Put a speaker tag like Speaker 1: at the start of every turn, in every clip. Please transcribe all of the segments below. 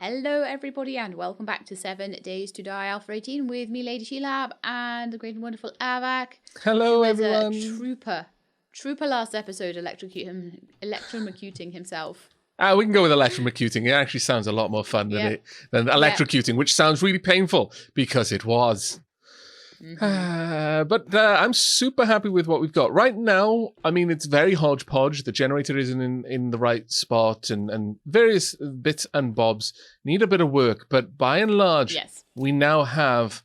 Speaker 1: Hello everybody and welcome back to 7 Days to Die Alpha 18 with me, Lady Shelab, and the great and wonderful Aavak.
Speaker 2: Hello
Speaker 1: who is
Speaker 2: everyone.
Speaker 1: A trooper last episode, electrocuting himself.
Speaker 2: We can go with electrocuting. It actually sounds a lot more fun than electrocuting, which sounds really painful because it was. But I'm super happy with what we've got. Right now, I mean, it's very hodgepodge. The generator isn't in the right spot and various bits and bobs need a bit of work. But by and large, we now have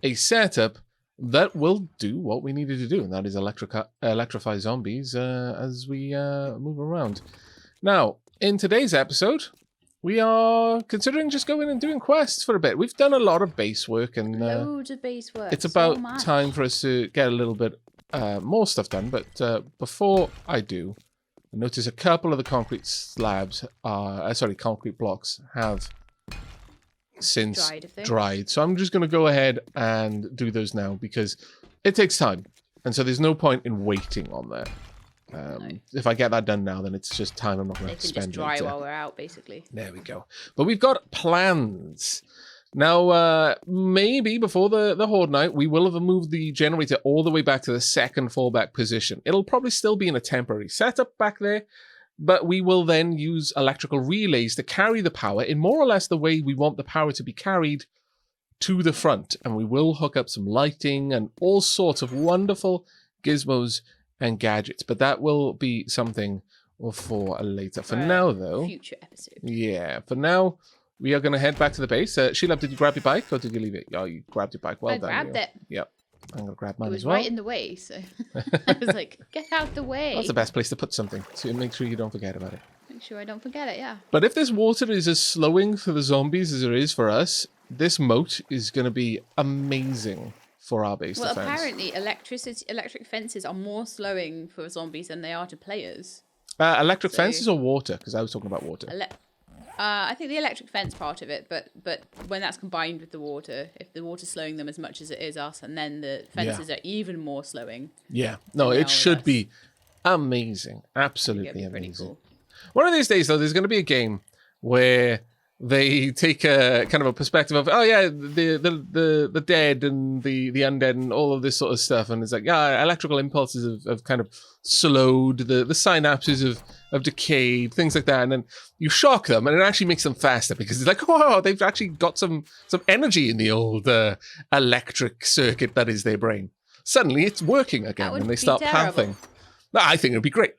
Speaker 2: a setup that will do what we needed to do. And that is electrify zombies as we move around. Now, in today's episode, we are considering just going and doing quests for a bit. We've done a lot of base work and
Speaker 1: loads of base work.
Speaker 2: It's about time for us to get a little bit more stuff done. But before I do, I notice a couple of the concrete slabs concrete blocks have since dried. So I'm just going to go ahead and do those now because it takes time. And so there's no point in waiting on that. If I get that done now, then it's just time I'm not going to spend. They can just
Speaker 1: dry while we're out, basically.
Speaker 2: There we go. But we've got plans. Now, maybe before the Horde night, we will have moved the generator all the way back to the second fallback position. It'll probably still be in a temporary setup back there, but we will then use electrical relays to carry the power in more or less the way we want the power to be carried to the front. And we will hook up some lighting and all sorts of wonderful gizmos and gadgets, but that will be something for later. For now, though,
Speaker 1: future episode.
Speaker 2: Yeah, for now, we are going to head back to the base. Shelab, did you grab your bike or did you leave it? Oh, you grabbed your bike. Well done.
Speaker 1: I grabbed it.
Speaker 2: Yep, I'm going to grab mine as
Speaker 1: well. It was right in the way, so I was like, get out the way.
Speaker 2: That's the best place to put something, so make sure you don't forget about it.
Speaker 1: Make sure I don't forget it, yeah.
Speaker 2: But if this water is as slowing for the zombies as it is for us, this moat is going to be amazing for our base defense.
Speaker 1: Well, apparently electric fences are more slowing for zombies than they are to players.
Speaker 2: Electric fences or water? Because I was talking about water.
Speaker 1: I think the electric fence part of it, but when that's combined with the water, if the water's slowing them as much as it is us, and then the fences are even more slowing.
Speaker 2: Yeah, no, it should be amazing. Absolutely amazing. Cool. One of these days, though, there's going to be a game where they take a kind of a perspective of, oh yeah, the dead and the undead and all of this sort of stuff, and it's like, yeah, electrical impulses have kind of slowed, the synapses have decayed, things like that, and then you shock them, and it actually makes them faster because it's like, oh, they've actually got some energy in the old electric circuit that is their brain. Suddenly, it's working again, and they start panting. No, I think it'd be great.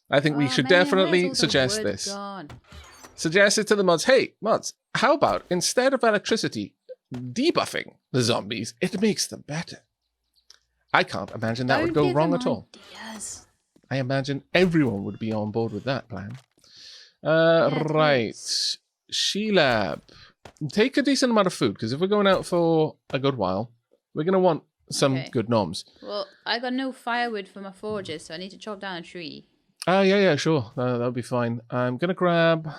Speaker 2: I think we should definitely suggest this. Suggest it to the mods. Hey, mods, how about instead of electricity debuffing the zombies, it makes them better? I can't imagine that would go wrong at all.
Speaker 1: Ideas.
Speaker 2: I imagine everyone would be on board with that plan. Right. Shelab, take a decent amount of food, because if we're going out for a good while, we're going to want some good noms.
Speaker 1: Well, I got no firewood for my forges, so I need to chop down a tree.
Speaker 2: Yeah, sure. That'll be fine. I'm going to grab...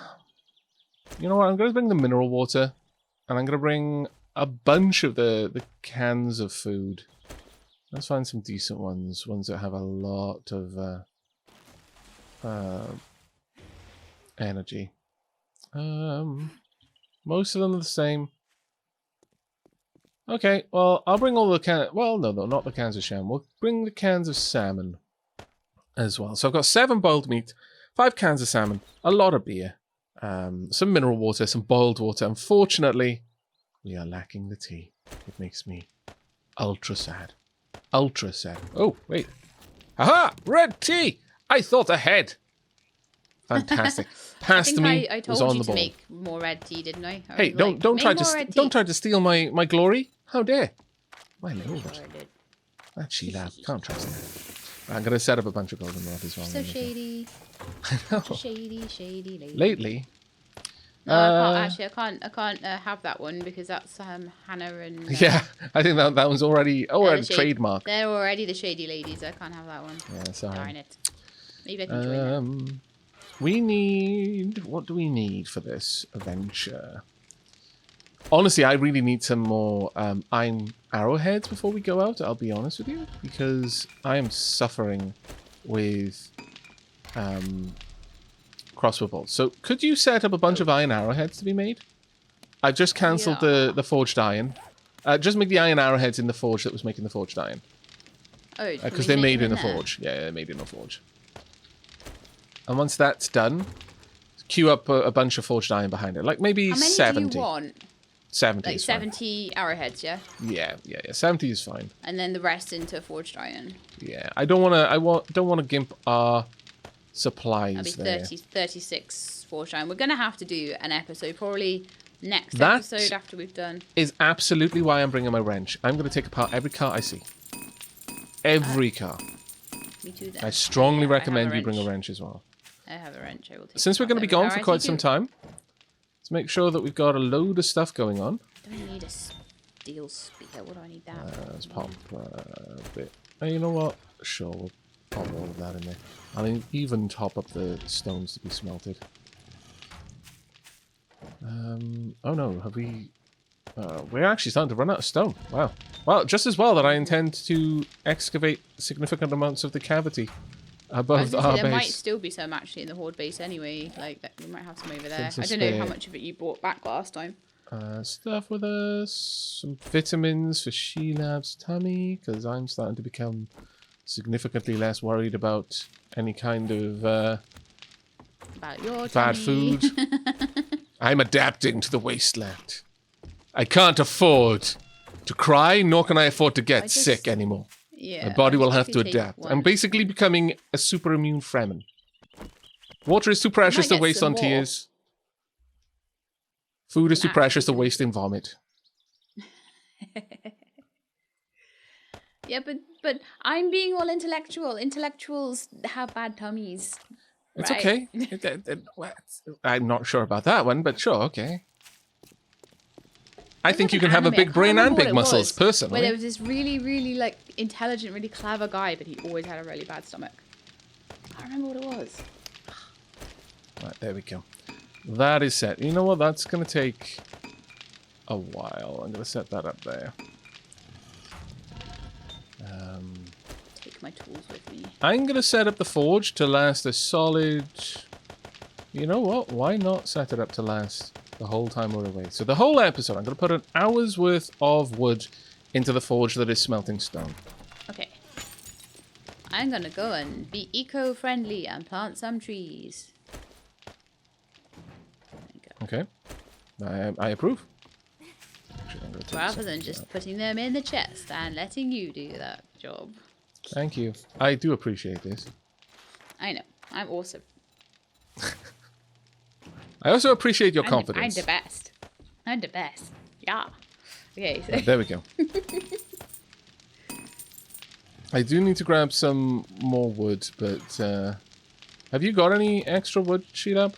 Speaker 2: You know what? I'm going to bring the mineral water, and I'm going to bring a bunch of the cans of food. Let's find some decent ones that have a lot of energy. Most of them are the same. Okay, well, I'll bring all the cans. Well, no, not the cans of sham. We'll bring the cans of salmon as well. So I've got 7 boiled meat, 5 cans of salmon, a lot of beer. Some mineral water, some boiled water. Unfortunately, we are lacking the tea. It makes me ultra sad. Ultra sad. Oh, wait. Aha! Red tea! I thought ahead. Fantastic. Past me
Speaker 1: I
Speaker 2: was on
Speaker 1: told you
Speaker 2: the ball.
Speaker 1: to make more red tea, didn't I?
Speaker 2: Hey, don't try to steal my glory. How dare? My lord. That Shelab. Can't trust her. I'm going to set up a bunch of golden rod as well.
Speaker 1: So shady.
Speaker 2: I know.
Speaker 1: Shady lady.
Speaker 2: Lately.
Speaker 1: No, I can't have that one because that's Hannah and...
Speaker 2: yeah, I think that one's already trademarked.
Speaker 1: They're already the shady ladies. I can't have that one.
Speaker 2: Yeah, sorry.
Speaker 1: Darn it. Maybe I can join them.
Speaker 2: We need... What do we need for this adventure? Honestly, I really need some more iron arrowheads before we go out, I'll be honest with you, because I am suffering with crossbow bolts. So could you set up a bunch of iron arrowheads to be made? I've just cancelled the forged iron. Just make the iron arrowheads in the forge that was making the forged iron.
Speaker 1: Oh,
Speaker 2: because they're made in the forge. Yeah, they're made in the forge. And once that's done, queue up a bunch of forged iron behind it. Like maybe 70.
Speaker 1: How many do you want?
Speaker 2: 70
Speaker 1: Like
Speaker 2: is
Speaker 1: 70
Speaker 2: fine.
Speaker 1: arrowheads, yeah?
Speaker 2: Yeah. 70 is fine.
Speaker 1: And then the rest into forged iron.
Speaker 2: Yeah, I don't want to. Don't want to gimp our supplies.
Speaker 1: That'll be 36 forged iron. We're gonna have to do an episode probably next episode after we've done.
Speaker 2: Is absolutely why I'm bringing my wrench. I'm going to take apart every car I see. Every car.
Speaker 1: Me too. Then.
Speaker 2: I strongly recommend you bring a wrench as well.
Speaker 1: I have a wrench. I will take.
Speaker 2: Since we're going to be gone for quite some time, let's make sure that we've got a load of stuff going on.
Speaker 1: Do I need a steel speaker? What do I need that?
Speaker 2: Let's pop a bit. You know what? Sure, we'll pop all of that in there. I'll even top up the stones to be smelted. Oh no, have we... we're actually starting to run out of stone. Wow. Well, just as well that I intend to excavate significant amounts of the cavity above our base.
Speaker 1: There might still be some actually in the horde base anyway. Like, we might have some over there. I don't know how much of it you brought back last time.
Speaker 2: Stuff with us. Some vitamins for Shelab's tummy, because I'm starting to become significantly less worried about any kind of
Speaker 1: about your
Speaker 2: bad food. I'm adapting to the wasteland. I can't afford to cry, nor can I afford to get sick anymore.
Speaker 1: Yeah,
Speaker 2: my body will have to adapt. I'm basically becoming a super immune Fremen. Water is too precious to waste on tears. Food is too precious to waste in vomit.
Speaker 1: Yeah, but I'm being all intellectual. Intellectuals have bad tummies.
Speaker 2: It's
Speaker 1: right?
Speaker 2: okay. I'm not sure about that one, but sure, okay. I think you can have a big brain and big muscles, personally.
Speaker 1: Where there was this really, really like intelligent, really clever guy, but he always had a really bad stomach. I can't remember what it was.
Speaker 2: Right, there we go. That is set. You know what? That's going to take a while. I'm going to set that up there.
Speaker 1: Take my tools with me.
Speaker 2: I'm going to set up the forge to last a solid... You know what? Why not set it up to last the whole time we're away? So the whole episode, I'm going to put an hour's worth of wood into the forge that is smelting stone.
Speaker 1: Okay. I'm going to go and be eco-friendly and plant some trees.
Speaker 2: Okay. I approve.
Speaker 1: Rather than just putting them in the chest and letting you do that job.
Speaker 2: Thank you. I do appreciate this.
Speaker 1: I know. I'm awesome.
Speaker 2: I also appreciate your confidence.
Speaker 1: I'm the best. I'm the best. Yeah. Okay. So.
Speaker 2: There we go. I do need to grab some more wood, but have you got any extra wood, Shelab?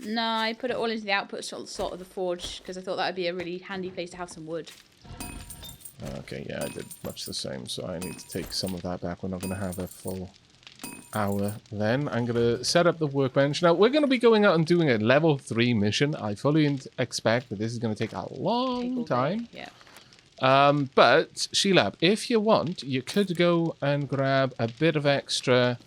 Speaker 1: No, I put it all into the output sort of the forge because I thought that would be a really handy place to have some wood.
Speaker 2: Okay, yeah, I did much the same, so I need to take some of that back. We're not going to have a full hour then. I'm going to set up the workbench. Now, we're going to be going out and doing a level 3 mission. I fully expect that this is going to take a long time.
Speaker 1: Yeah.
Speaker 2: But, Shelab, if you want, you could go and grab a bit of extra...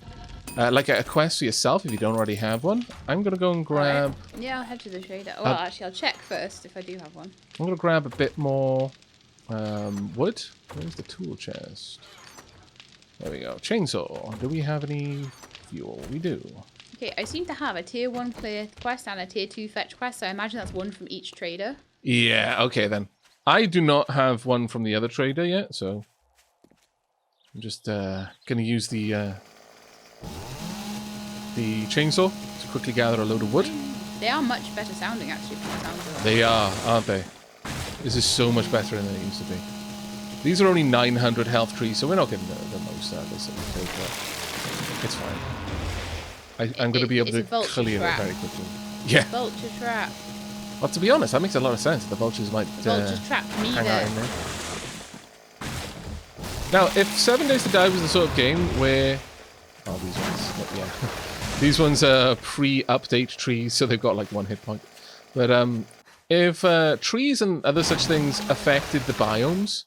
Speaker 2: like a quest for yourself if you don't already have one. I'm going to go and grab...
Speaker 1: Right. Yeah, I'll head to the trader. Well, actually, I'll check first if I do have one.
Speaker 2: I'm going to grab a bit more wood. Where's the tool chest? There we go. Chainsaw. Do we have any fuel? We do.
Speaker 1: Okay, I seem to have a tier 1 clear quest and a tier 2 fetch quest, so I imagine that's one from each trader.
Speaker 2: Yeah, okay then. I do not have one from the other trader yet, so... I'm just going to use the chainsaw to quickly gather a load of wood.
Speaker 1: They are much better sounding, actually, from the sounds of them.
Speaker 2: They are, aren't they? This is so much better than it used to be. These are only 900 health trees, so we're not getting the most out of this. It's fine. I'm going to be able to clear it very quickly. Yeah.
Speaker 1: Vulture trap.
Speaker 2: Well, to be honest, that makes a lot of sense. The vultures might hang out in there. Now, if 7 Days to Die was the sort of game where... Oh, these ones. Yeah. These ones are pre-update trees, so they've got like 1 hit point. But if trees and other such things affected the biomes,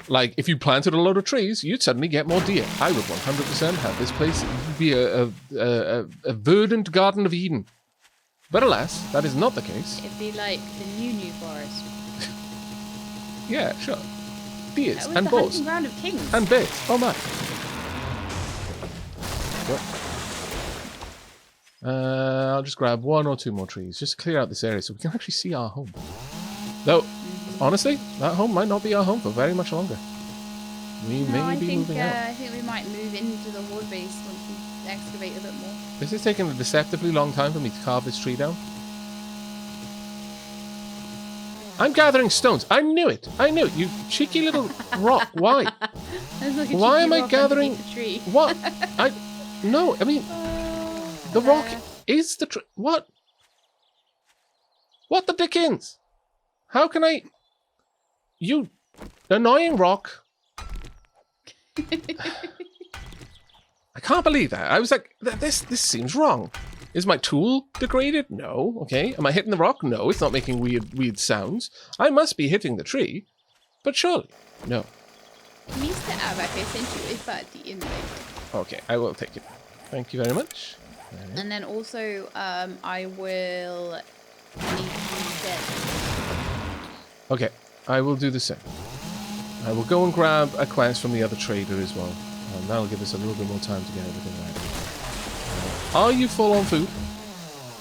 Speaker 2: like if you planted a load of trees, you'd suddenly get more deer. I would 100% have this place be a verdant Garden of Eden. But alas, that is not the case.
Speaker 1: It'd be like the new forest.
Speaker 2: Yeah, sure. Deers
Speaker 1: That was
Speaker 2: and
Speaker 1: the
Speaker 2: boars.
Speaker 1: hunting ground of kings.
Speaker 2: And bears. Oh my. I'll just grab 1 or 2 more trees just to clear out this area so we can actually see our home. Though, honestly, that home might not be our home for very much longer. We may be moving out.
Speaker 1: I think we might move into the horde base once we excavate a bit more.
Speaker 2: This is taking a deceptively long time for me to carve this tree down. I'm gathering stones. I knew it. I knew it. You cheeky little rock. Why?
Speaker 1: Like
Speaker 2: why am I gathering?
Speaker 1: Tree.
Speaker 2: What? No. I mean, the rock is the tree. What? What the dickens? How can I? You annoying rock. I can't believe that. I was like, this seems wrong. Is my tool degraded? No. Okay. Am I hitting the rock? No. It's not making weird sounds. I must be hitting the tree. But surely, no.
Speaker 1: Mr. Aavak, I sent you a party invite.
Speaker 2: Okay, I will take it. Thank you very much.
Speaker 1: And then also, I will need you dead.
Speaker 2: Okay, I will do the same. I will go and grab a quest from the other trader as well. And that'll give us a little bit more time to get everything ready. Are you full on food?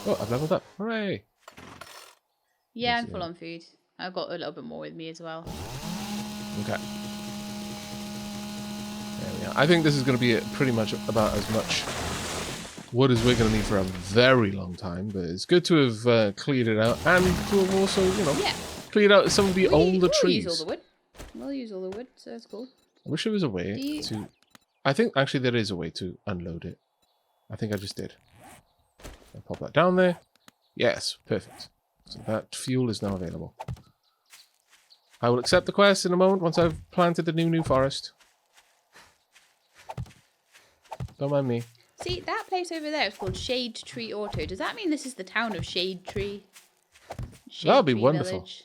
Speaker 2: Oh, I've leveled up. Hooray!
Speaker 1: Yeah, I'm full on food. I've got a little bit more with me as well.
Speaker 2: Okay. There we are. I think this is going to be pretty much about as much wood as we're going to need for a very long time. But it's good to have cleared it out and to have also, cleared out some of the older trees.
Speaker 1: We'll use all the wood. We'll use all the wood, so that's cool.
Speaker 2: I wish there was a way to... I think actually there is a way to unload it. I think I just did. I'll pop that down there. Yes, perfect. So that fuel is now available. I will accept the quest in a moment once I've planted the new forest. Don't mind me.
Speaker 1: See, that place over there is called Shade Tree Auto. Does that mean this is the town of Shade Tree?
Speaker 2: That would be wonderful.
Speaker 1: Village?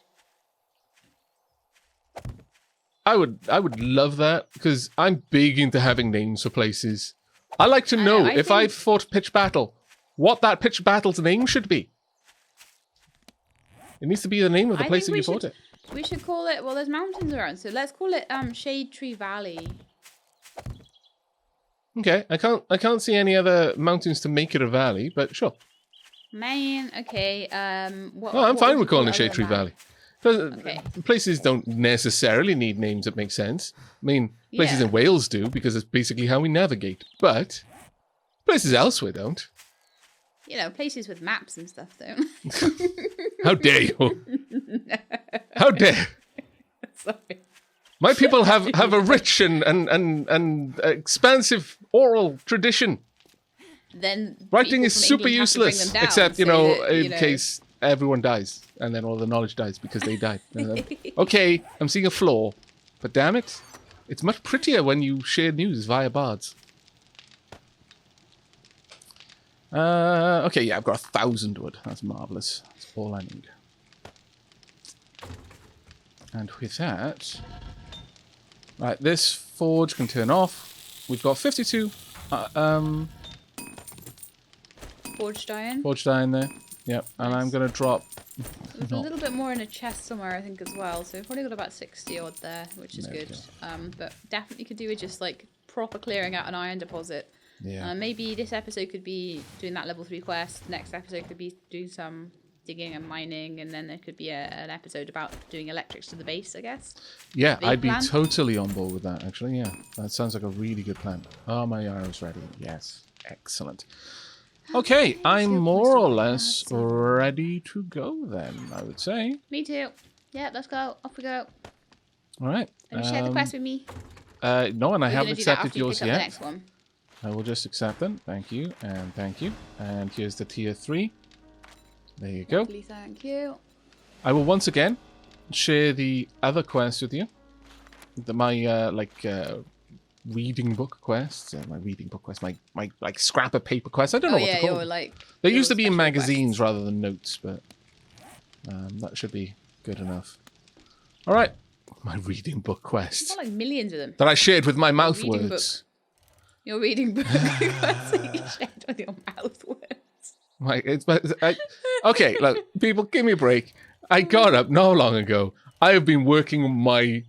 Speaker 2: I would love that because I'm big into having names for places. I like to know if I fought Pitch Battle, what that Pitch Battle's name should be. It needs to be the name of the place that you fought it.
Speaker 1: We should call it, well, there's mountains around, so let's call it Shade Tree Valley.
Speaker 2: Okay, I can't see any other mountains to make it a valley, but sure.
Speaker 1: Man, okay.
Speaker 2: I'm fine with calling it Shade Tree Valley. Okay. Places don't necessarily need names that make sense. I mean, places in Wales do, because it's basically how we navigate. But places elsewhere don't.
Speaker 1: You know, places with maps and stuff don't.
Speaker 2: How dare you? How dare?
Speaker 1: Sorry.
Speaker 2: My people have a rich and expansive oral tradition.
Speaker 1: Then
Speaker 2: writing is super useless, except, in case everyone dies. And then all the knowledge dies because they died. Okay, I'm seeing a flaw. But damn it, it's much prettier when you share news via bards. Okay, yeah, I've got 1,000 wood. That's marvellous. That's all I need. And with that... Right, this forge can turn off. We've got 52...
Speaker 1: Forged iron?
Speaker 2: Forged iron there. Yep, and nice. I'm going to drop...
Speaker 1: There's a little bit more in a chest somewhere, I think, as well. So we've probably got about 60 odd there, which is good. But definitely could do with just, like, proper clearing out an iron deposit. Yeah. Maybe this episode could be doing that level 3 quest. Next episode could be doing some digging and mining. And then there could be an episode about doing electrics to the base, I guess.
Speaker 2: Yeah, I'd be totally on board with that, actually. Yeah, that sounds like a really good plan. Oh, my iron's ready. Yes, excellent. Okay, I'm more or less ready to go then, I would say.
Speaker 1: Me too. Yeah, let's go. Off we go.
Speaker 2: All right.
Speaker 1: And share the quest with me.
Speaker 2: No, and I haven't accepted yours yet.
Speaker 1: The next one.
Speaker 2: I will just accept them. Thank you, and thank you. And here's the tier 3. There you go.
Speaker 1: Lovely, thank you.
Speaker 2: I will once again share the other quest with you. My reading book quests, my scrap of paper quests. I don't know what to call them. They used to be in magazines rather than notes, but that should be good enough. All right, my reading book quest.
Speaker 1: You've got like millions of them.
Speaker 2: That I shared with my mouth words.
Speaker 1: Your reading book quest that you shared with your mouth words.
Speaker 2: Okay, look, people, give me a break. I got up not long ago. I have been working my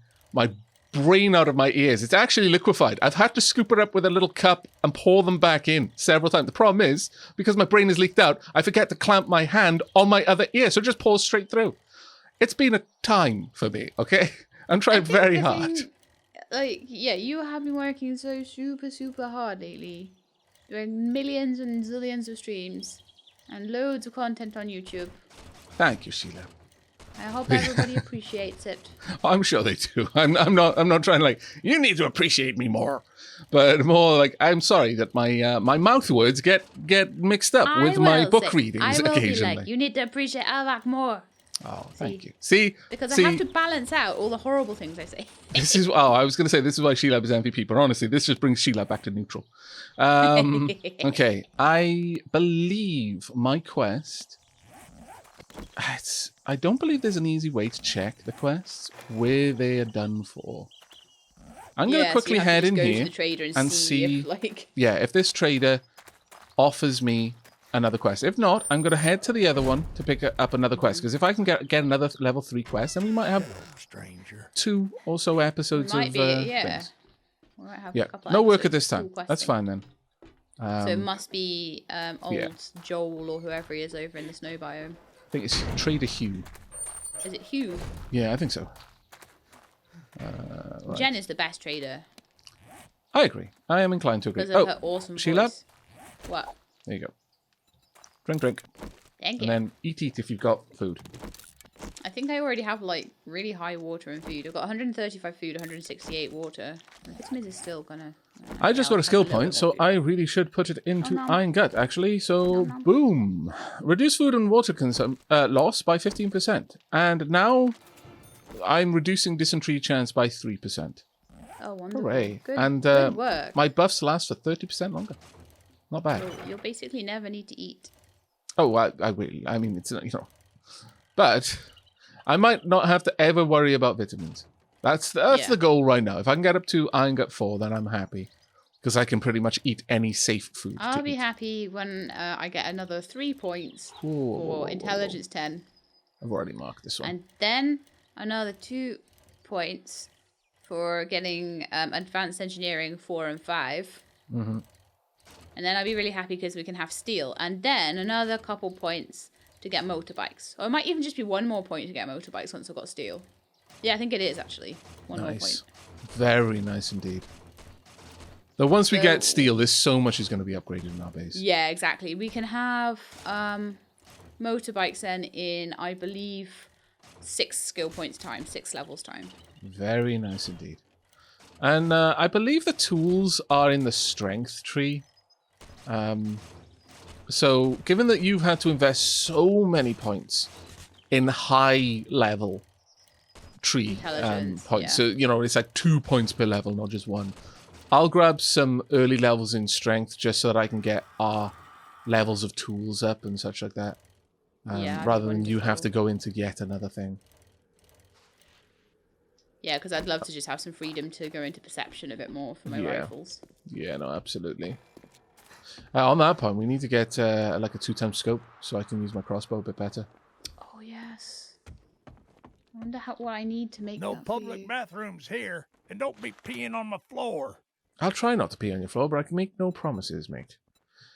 Speaker 2: brain out of my ears. It's actually liquefied. I've had to scoop it up with a little cup and pour them back in several times. The problem is, because my brain is leaked out, I forget to clamp my hand on my other ear, so it just pours straight through. It's been a time for me, okay? I'm trying very hard.
Speaker 1: You have been working so super, super hard lately. Doing millions and zillions of streams. And loads of content on YouTube.
Speaker 2: Thank you, Sheila.
Speaker 1: I hope everybody appreciates it.
Speaker 2: I'm sure they do. I'm not trying to you need to appreciate me more. But more I'm sorry that my mouth words get mixed up with my book readings occasionally.
Speaker 1: I will be you need to appreciate Aavak more.
Speaker 2: Oh, thank you. See?
Speaker 1: Because I have to balance out all the horrible things I say.
Speaker 2: I was going to say, this is why Shelab is MVP, but honestly, this just brings Shelab back to neutral. Okay, I believe my quest... I don't believe there's an easy way to check the quests, where they are done for. I'm going to quickly head in here and see if this trader offers me another quest. If not, I'm going to head to the other one to pick up another quest. Because if I can get another level 3 quest, then we might have 2 or so episodes of things.
Speaker 1: We might have a couple
Speaker 2: no work at this time. That's fine then.
Speaker 1: So it must be old Joel or whoever he is over in the snow biome.
Speaker 2: I think it's Trader Hugh.
Speaker 1: Is it Hugh?
Speaker 2: Yeah, I think so.
Speaker 1: Right. Jen is the best trader.
Speaker 2: I agree. I am inclined to agree.
Speaker 1: Because of her awesome voice. What?
Speaker 2: There you go. Drink.
Speaker 1: Thank you.
Speaker 2: And then eat if you've got food.
Speaker 1: I think I already have really high water and food. I've got 135 food, 168 water. This miz is still gonna...
Speaker 2: I just got a skill point, so I really should put it into Iron Gut, actually. So, boom. Reduce food and water loss by 15%. And now I'm reducing dysentery chance by 3%.
Speaker 1: Oh, wonderful.
Speaker 2: Hooray.
Speaker 1: Good,
Speaker 2: and
Speaker 1: good work.
Speaker 2: My buffs last for 30% longer. Not bad.
Speaker 1: So you'll basically never need to eat.
Speaker 2: Oh, I will. I mean, it's, But I might not have to ever worry about vitamins. That's the goal right now. If I can get up to Iron Gut 4, then I'm happy. Because I can pretty much eat any safe food.
Speaker 1: I'll be happy when I get another 3 points for Intelligence 10.
Speaker 2: I've already marked this one.
Speaker 1: And then another 2 points for getting Advanced Engineering 4 and 5.
Speaker 2: Mm-hmm.
Speaker 1: And then I'll be really happy because we can have steel. And then another couple points to get motorbikes. Or it might even just be 1 more point to get motorbikes once I've got steel. Yeah, I think it is actually. 1 more point.
Speaker 2: Very nice indeed. Though once we get steel, there's so much is going to be upgraded in our base.
Speaker 1: Yeah, exactly. We can have motorbikes then in, I believe, 6 skill points time, 6 levels time.
Speaker 2: Very nice indeed. And I believe the tools are in the strength tree. So, given that you've had to invest so many points in high level tree points, so it's 2 points per level, not just 1. I'll grab some early levels in strength just so that I can get our levels of tools up and such like that, rather than you have to go into yet another thing.
Speaker 1: Yeah, because I'd love to just have some freedom to go into perception a bit more for my rifles. Yeah,
Speaker 2: no, absolutely. On that point, we need to get a 2-times scope so I can use my crossbow a bit better.
Speaker 1: Oh, yes. I wonder what I need to make
Speaker 3: No public bathrooms here, and don't be peeing on my floor.
Speaker 2: I'll try not to pee on your floor, but I can make no promises, mate.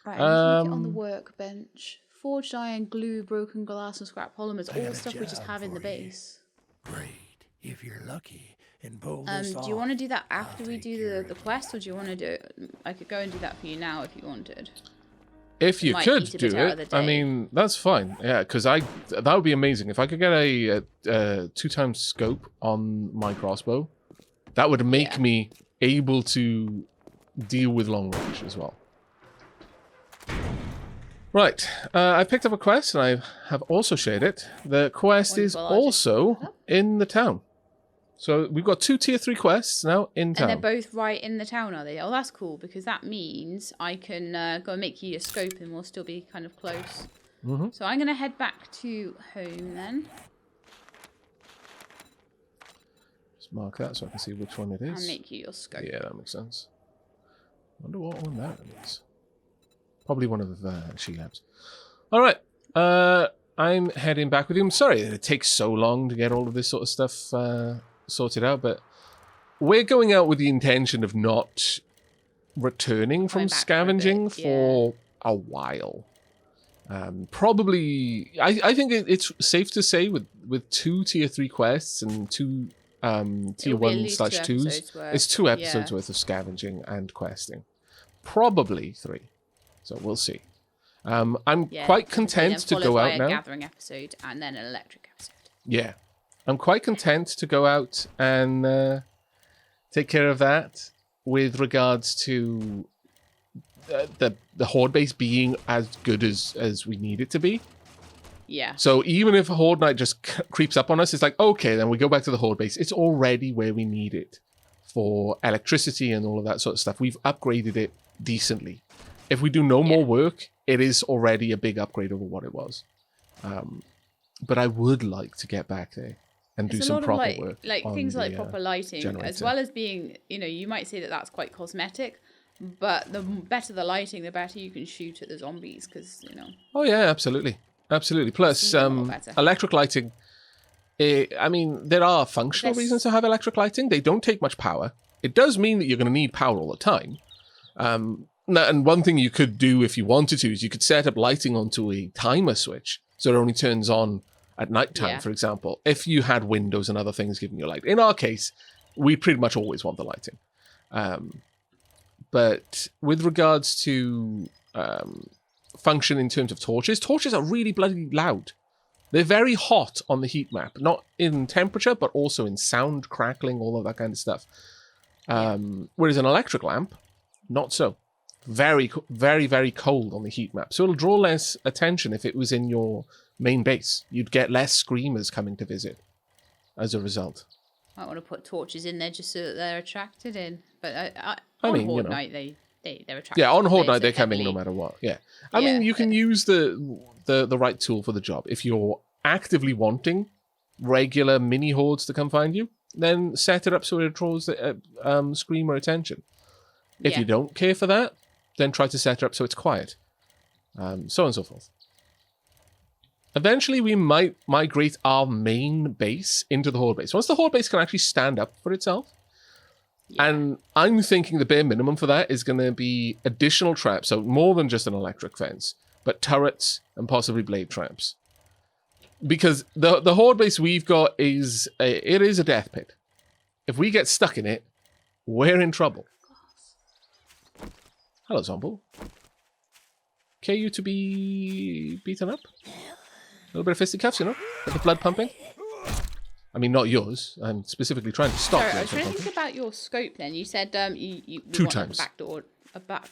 Speaker 1: Right, I need to make it on the workbench. Forged iron, glue, broken glass, and scrap polymers. All stuff we just have in the base.
Speaker 3: Great. If you're lucky and pull this off,
Speaker 1: do you want to do that after we do the quest, or do you want to do it? I could go and do that for you now if you wanted.
Speaker 2: If you could do it, I mean, that's fine. Yeah, because that would be amazing. If I could get a 2-times scope on my crossbow, that would make me able to deal with long range as well. Right, I picked up a quest and I have also shared it. The quest is also in the town. So we've got 2 tier 3 quests now in town.
Speaker 1: And they're both right in the town, are they? Oh, that's cool, because that means I can go and make you a scope and we'll still be kind of close.
Speaker 2: Mm-hmm.
Speaker 1: So I'm going to head back to home then.
Speaker 2: Just mark that so I can see which one it is.
Speaker 1: And make you your scope.
Speaker 2: Yeah, that makes sense. Wonder what one that is. Probably one of the Shelabs. All right. I'm heading back with you. I'm sorry that it takes so long to get all of this sort of stuff sorted out, but we're going out with the intention of not returning from scavenging for a while. Probably, I think it's safe to say with 2 tier 3 quests and 2 tier 1/2s, it's 2 episodes worth of scavenging and questing. Probably 3. So we'll see. I'm quite content to go out now.
Speaker 1: A gathering episode and then an electric episode.
Speaker 2: Yeah. I'm quite content to go out and take care of that with regards to the horde base being as good as we need it to be.
Speaker 1: Yeah.
Speaker 2: So even if a horde knight just creeps up on us, it's like, okay, then we go back to the horde base. It's already where we need it for electricity and all of that sort of stuff. We've upgraded it decently. If we do no more work, it is already a big upgrade over what it was. But I would like to get back there and do some proper work.
Speaker 1: Like things like proper lighting, as well as being, you might say that that's quite cosmetic, but the better the lighting, the better you can shoot at the zombies, because,
Speaker 2: Oh, yeah, absolutely. Absolutely. Plus, electric lighting, there are functional reasons to have electric lighting. They don't take much power. It does mean that you're going to need power all the time. And one thing you could do if you wanted to is you could set up lighting onto a timer switch so it only turns on at nighttime, for example, if you had windows and other things giving you light. In our case, we pretty much always want the lighting. But with regards to function in terms of torches are really bloody loud. They're very hot on the heat map, not in temperature, but also in sound, crackling, all of that kind of stuff. Whereas an electric lamp, not so. Very, very, very cold on the heat map. So it'll draw less attention if it was in your main base. You'd get less screamers coming to visit as a result.
Speaker 1: I want to put torches in there just so that they're attracted in. But on Horde Night, they're attracted.
Speaker 2: Yeah, on Horde Night, they're coming no matter what. Yeah. I mean, you can use the right tool for the job. If you're actively wanting regular mini hordes to come find you, then set it up so it draws screamer attention. If you don't care for that, then try to set it up so it's quiet. So on and so forth. Eventually, we might migrate our main base into the horde base. Once the horde base can actually stand up for itself. Yeah. And I'm thinking the bare minimum for that is going to be additional traps. So more than just an electric fence, but turrets and possibly blade traps. Because the horde base we've got is a death pit. If we get stuck in it, we're in trouble. Hello, Zombo. Care you to be beaten up? A little bit of fisticuffs, Get the blood pumping? I mean, not yours. I'm specifically trying to stop.
Speaker 1: Sorry, I was trying to think about your scope then. You said you
Speaker 2: 2 times.
Speaker 1: A back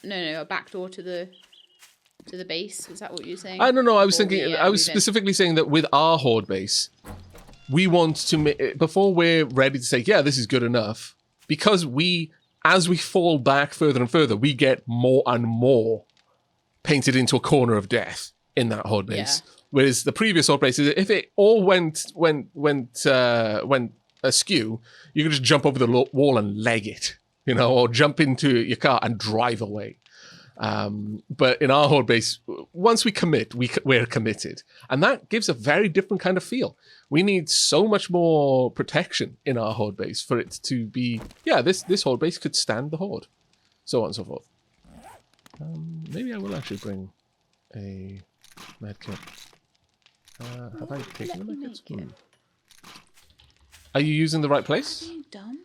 Speaker 1: door to the base. Was that what you were saying?
Speaker 2: No. I was thinking. I was specifically saying that with our horde base, we want to before we're ready to say, yeah, this is good enough, because as we fall back further and further, we get more and more painted into a corner of death in that horde base. Yeah. Whereas the previous horde base, if it all went askew, you can just jump over the wall and leg it, or jump into your car and drive away. But in our horde base, once we commit, we're committed. And that gives a very different kind of feel. We need so much more protection in our horde base for it to be, this horde base could stand the horde. So on and so forth. Maybe I will actually bring a medkit. Have I taken the medkits? Are you using the right place?
Speaker 1: Are you dumb?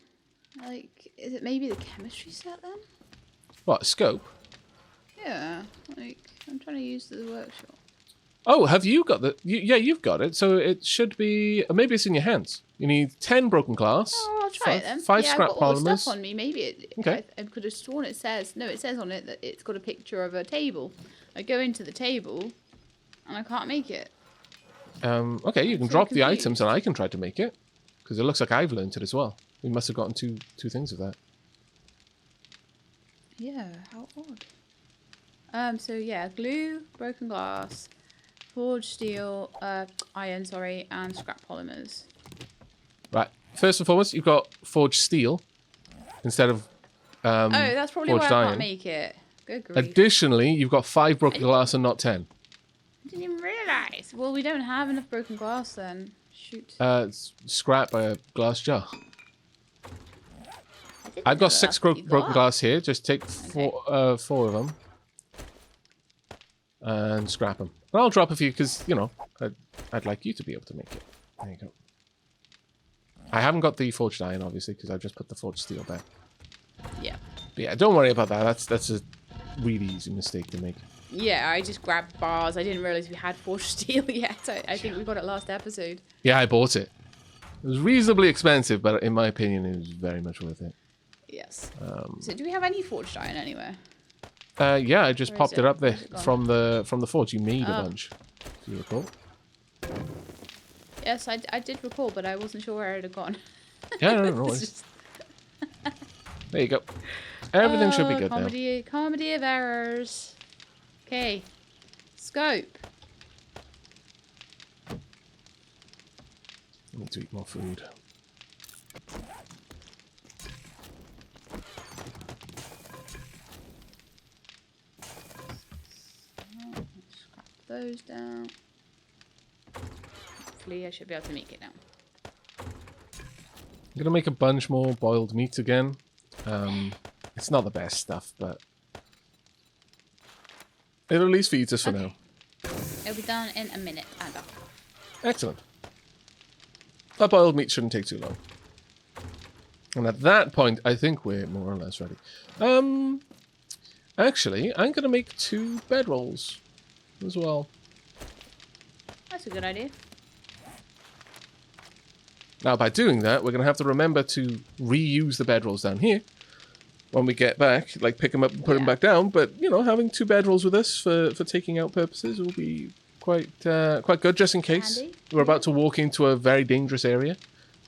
Speaker 1: Is it maybe the chemistry set then?
Speaker 2: What, a scope?
Speaker 1: Yeah, I'm trying to use the workshop.
Speaker 2: Oh, have you got you've got it. So it should be, maybe it's in your hands. You need 10 broken glass.
Speaker 1: Oh, I'll try it then.
Speaker 2: 5 scrap
Speaker 1: I've got all
Speaker 2: polymers.
Speaker 1: the stuff on me. Maybe I could have sworn it says on it that it's got a picture of a table. I go into the table and I can't make it.
Speaker 2: Okay, you can drop the items and I can try to make it. Because it looks like I've learned it as well. We must have gotten two things of that.
Speaker 1: Yeah, how odd. Glue, broken glass, forged steel, iron, and scrap polymers.
Speaker 2: Right. First and foremost, you've got forged steel instead of
Speaker 1: that's probably why I
Speaker 2: iron.
Speaker 1: can't make it. Good grief.
Speaker 2: Additionally, you've got 5 broken glass and not 10.
Speaker 1: I didn't even realise. Well, we don't have enough broken glass then. Shoot.
Speaker 2: Scrap a glass jar. I've got 6 broken glass here. Just take 4 of them. And scrap them. And I'll drop a few because, you know, I'd like you to be able to make it. There you go. I haven't got the forged iron, obviously, because I've just put the forged steel back.
Speaker 1: Yeah.
Speaker 2: But yeah, don't worry about that. That's a really easy mistake to make.
Speaker 1: Yeah, I just grabbed bars. I didn't realise we had forged steel yet. I think we got it last episode.
Speaker 2: Yeah, I bought it. It was reasonably expensive, but in my opinion, it was very much worth it.
Speaker 1: Yes. So do we have any forged iron anywhere?
Speaker 2: Yeah, I just popped it up there from the forge. You made a bunch. Do you recall?
Speaker 1: Yes, I did recall, but I wasn't sure where it had gone.
Speaker 2: Yeah, no worries. There you go. Everything should be good now.
Speaker 1: Comedy of errors. Okay. Scope.
Speaker 2: I need to eat more food.
Speaker 1: Scrap those down. Hopefully I should be able to make it now.
Speaker 2: I'm going to make a bunch more boiled meat again. It's not the best stuff, but it'll at least feed us for now.
Speaker 1: It'll be done in a minute.
Speaker 2: Excellent. That boiled meat shouldn't take too long. And at that point, I think we're more or less ready. Actually, I'm going to make 2 bedrolls as well.
Speaker 1: That's a good idea.
Speaker 2: Now, by doing that, we're going to have to remember to reuse the bedrolls down here when we get back. Like, pick them up and put them back down. But, you know, having 2 bedrolls with us for taking out purposes will be quite good, just in case.
Speaker 1: Handy.
Speaker 2: We're about to walk into a very dangerous area.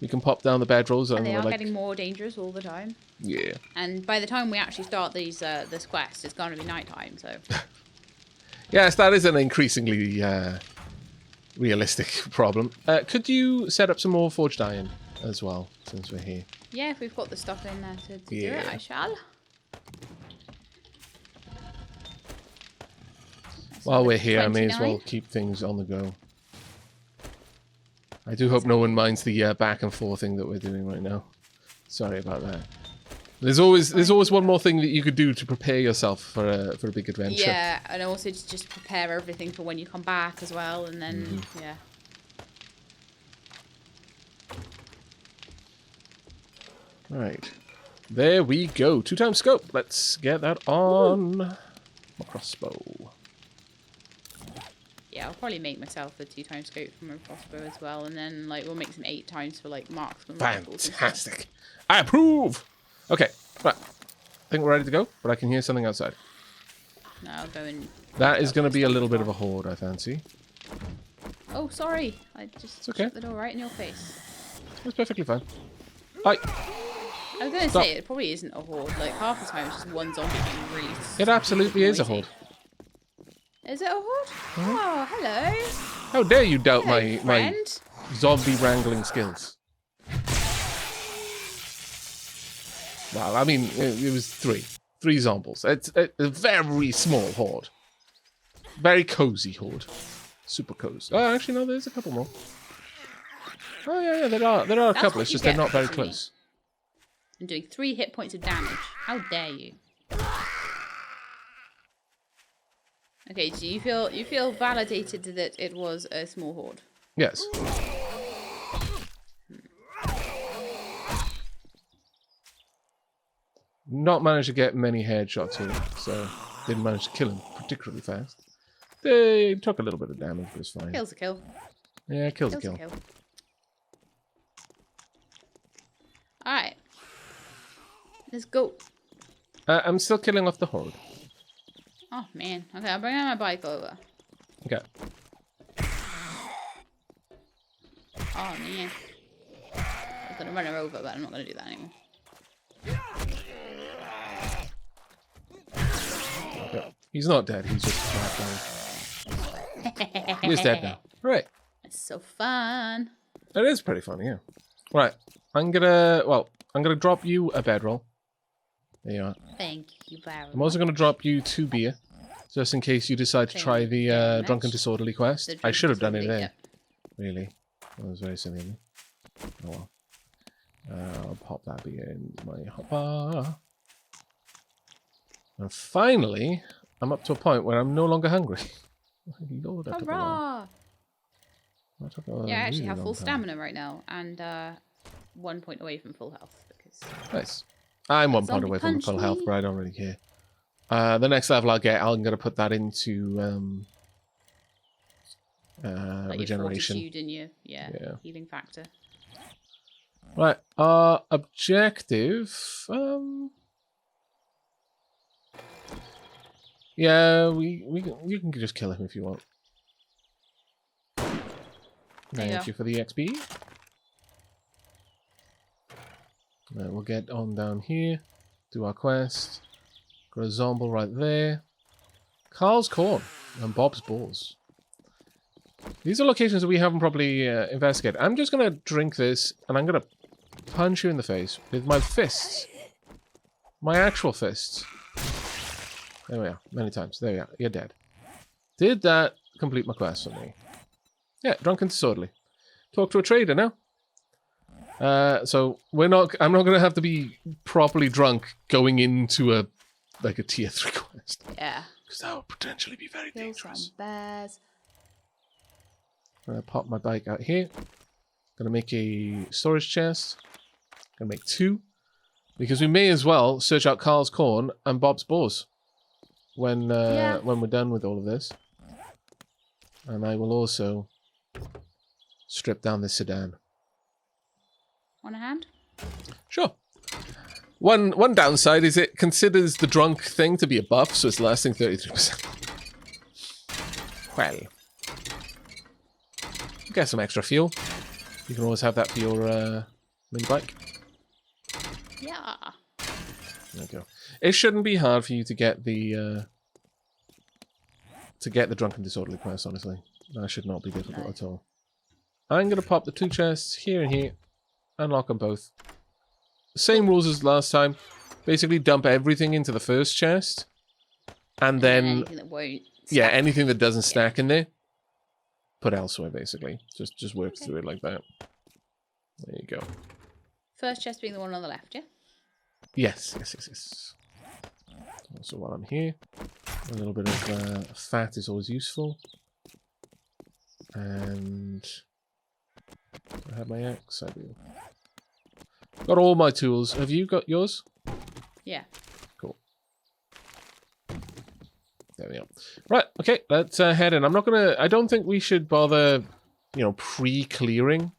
Speaker 2: We can pop down the bedrolls.
Speaker 1: And they are getting more dangerous all the time.
Speaker 2: Yeah.
Speaker 1: And by the time we actually start this quest, it's going to be nighttime, so...
Speaker 2: Yes, that is an increasingly realistic problem. Could you set up some more forged iron as well, since we're here?
Speaker 1: Yeah, if we've got the stuff in there to do it, I shall.
Speaker 2: While we're here, 29. I may as well keep things on the go. I do hope no one minds the back and forth thing that we're doing right now. Sorry about that. There's always one more thing that you could do to prepare yourself for a big adventure.
Speaker 1: Yeah, and also to just prepare everything for when you come back as well, and then yeah.
Speaker 2: Right, there we go. 2 times scope. Let's get that on my crossbow.
Speaker 1: Yeah, I'll probably make myself a 2 times scope for my crossbow as well, and then like we'll make some 8 times for like marksman rifles.
Speaker 2: Fantastic! I approve. Okay, right. I think we're ready to go, but I can hear something outside.
Speaker 1: No, I'll go and...
Speaker 2: That is going to be a little bit of a horde, I fancy.
Speaker 1: Oh, sorry. I just shut the door right in your face.
Speaker 2: That's perfectly fine. Hi.
Speaker 1: I was going to say, it probably isn't a horde. Like, half the time it's just one zombie being really...
Speaker 2: It absolutely is a horde.
Speaker 1: Is it a horde? Oh, hello.
Speaker 2: How dare you doubt my
Speaker 1: friend.
Speaker 2: zombie wrangling skills. Well, I mean, it was 3 zombies. It's a very small horde. Very cozy horde. Super cozy. Oh, actually, no, there's a couple more. Oh, yeah, there are a couple. It's just they're not very close.
Speaker 1: I'm doing 3 hit points of damage. How dare you? Okay, so you feel validated that it was a small horde?
Speaker 2: Yes. Not managed to get many headshots here, so didn't manage to kill him particularly fast. They took a little bit of damage, but it's fine.
Speaker 1: Kill's a kill.
Speaker 2: Yeah, kill's a kill.
Speaker 1: Alright. Let's go.
Speaker 2: I'm still killing off the horde.
Speaker 1: Oh, man. Okay, I'll bring my bike over.
Speaker 2: Okay.
Speaker 1: Oh, man. I was going to run her over, but I'm not going to do that anymore.
Speaker 2: Okay. He's not dead. He's just knocked down. He's dead now. Right.
Speaker 1: It's so fun.
Speaker 2: It is pretty funny, yeah. Right. I'm gonna drop you a bedroll. There you are.
Speaker 1: Thank you, Barry.
Speaker 2: I'm also gonna drop you 2 beer. Just in case you decide to try the Drunken Disorderly quest. I should have done it there.
Speaker 1: Yeah.
Speaker 2: Really. That was very silly of me. Oh well. I'll pop that beer in my hopper. And finally, I'm up to a point where I'm no longer hungry. Lord, that took a while.
Speaker 1: Yeah, I actually have full stamina right now, and 1 point away from full health. Because
Speaker 2: nice. I'm 1 point away from full health, but I don't really care. The next level I'll get, I'm going to put that into
Speaker 1: like
Speaker 2: regeneration.
Speaker 1: Your fortitude and your healing factor.
Speaker 2: Right, our objective. Yeah, you can just kill him if you want. Thank you for the XP. We'll get on down here, do our quest. Got a Zomble right there. Carl's Corn and Bob's Balls. These are locations that we haven't probably investigated. I'm just going to drink this, and I'm going to punch you in the face with my fists. My actual fists. There we are. Many times. There we are. You're dead. Did that complete my quest for me? Yeah, Drunken Disorderly. Talk to a trader now. So I'm not going to have to be properly drunk going into a tier 3 quest.
Speaker 1: Yeah.
Speaker 2: Because that would potentially be very dangerous.
Speaker 1: Some bears.
Speaker 2: I'm going to pop my bike out here. Going to make a storage chest. Going to make 2. Because we may as well search out Carl's Corn and Bob's Balls when we're done with all of this. And I will also strip down this sedan.
Speaker 1: Want a hand?
Speaker 2: Sure. One downside is it considers the drunk thing to be a buff, so it's lasting 33%. Well. Get some extra fuel. You can always have that for your mini bike.
Speaker 1: Yeah.
Speaker 2: There you go. It shouldn't be hard for you to get the Drunken Disorderly quest, honestly. That should not be difficult at all. I'm going to pop the 2 chests here and here. Unlock them both. Same rules as last time. Basically dump everything into the first chest. And then...
Speaker 1: anything that won't
Speaker 2: stack. Anything that doesn't stack in there. Put elsewhere, basically. Just work through it like that. There you go.
Speaker 1: First chest being the one on the left, yeah?
Speaker 2: Yes. Also, while I'm here, a little bit of fat is always useful. And... do I have my axe? I do. Got all my tools. Have you got yours?
Speaker 1: Yeah.
Speaker 2: Cool. There we are. Right, okay, let's head in. I don't think we should bother, pre-clearing.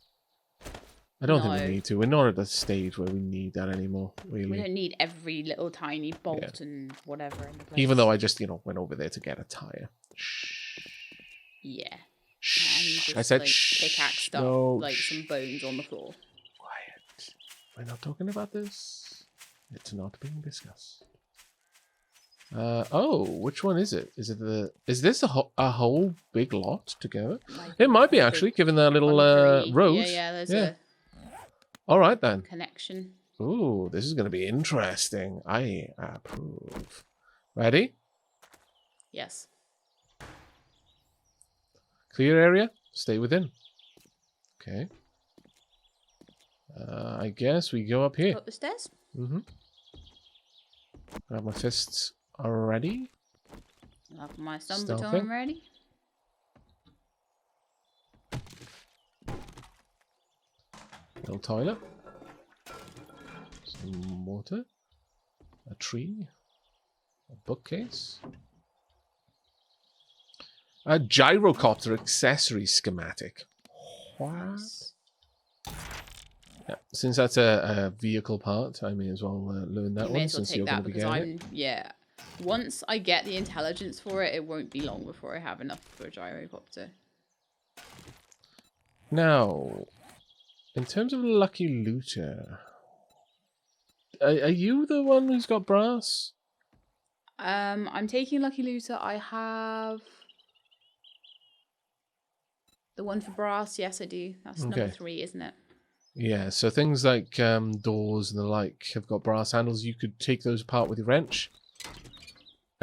Speaker 2: I don't think we need to. We're not at the stage where we need that anymore, really.
Speaker 1: We don't need every little tiny bolt and whatever in the place.
Speaker 2: Even though I just, went over there to get a tire. Shh.
Speaker 1: Yeah.
Speaker 2: Shh.
Speaker 1: Just,
Speaker 2: I said
Speaker 1: pickaxed up, some bones on the floor.
Speaker 2: Quiet. We're not talking about this. It's not being discussed. Which one is it? Is this a whole big lot together? It might be actually, given that little road.
Speaker 1: Yeah, there's a
Speaker 2: all right then.
Speaker 1: Connection.
Speaker 2: Ooh, this is going to be interesting. I approve. Ready?
Speaker 1: Yes.
Speaker 2: Clear area. Stay within. Okay. I guess we go up here.
Speaker 1: Go up the stairs.
Speaker 2: Mm-hmm. I have my fists already.
Speaker 1: I have my Stumbleton ready.
Speaker 2: Little toilet. Some water. A tree. A bookcase. A gyrocopter accessory schematic. What? Yeah, since that's a vehicle part, I may as well learn that one since you're going to be getting it.
Speaker 1: Once I get the intelligence for it, it won't be long before I have enough for a gyrocopter.
Speaker 2: Now, in terms of Lucky Looter, are you the one who's got brass?
Speaker 1: I'm taking Lucky Looter. I have the one for brass. Yes, I do. That's number 3, isn't it?
Speaker 2: Yeah, so things like doors and the like have got brass handles. You could take those apart with your wrench.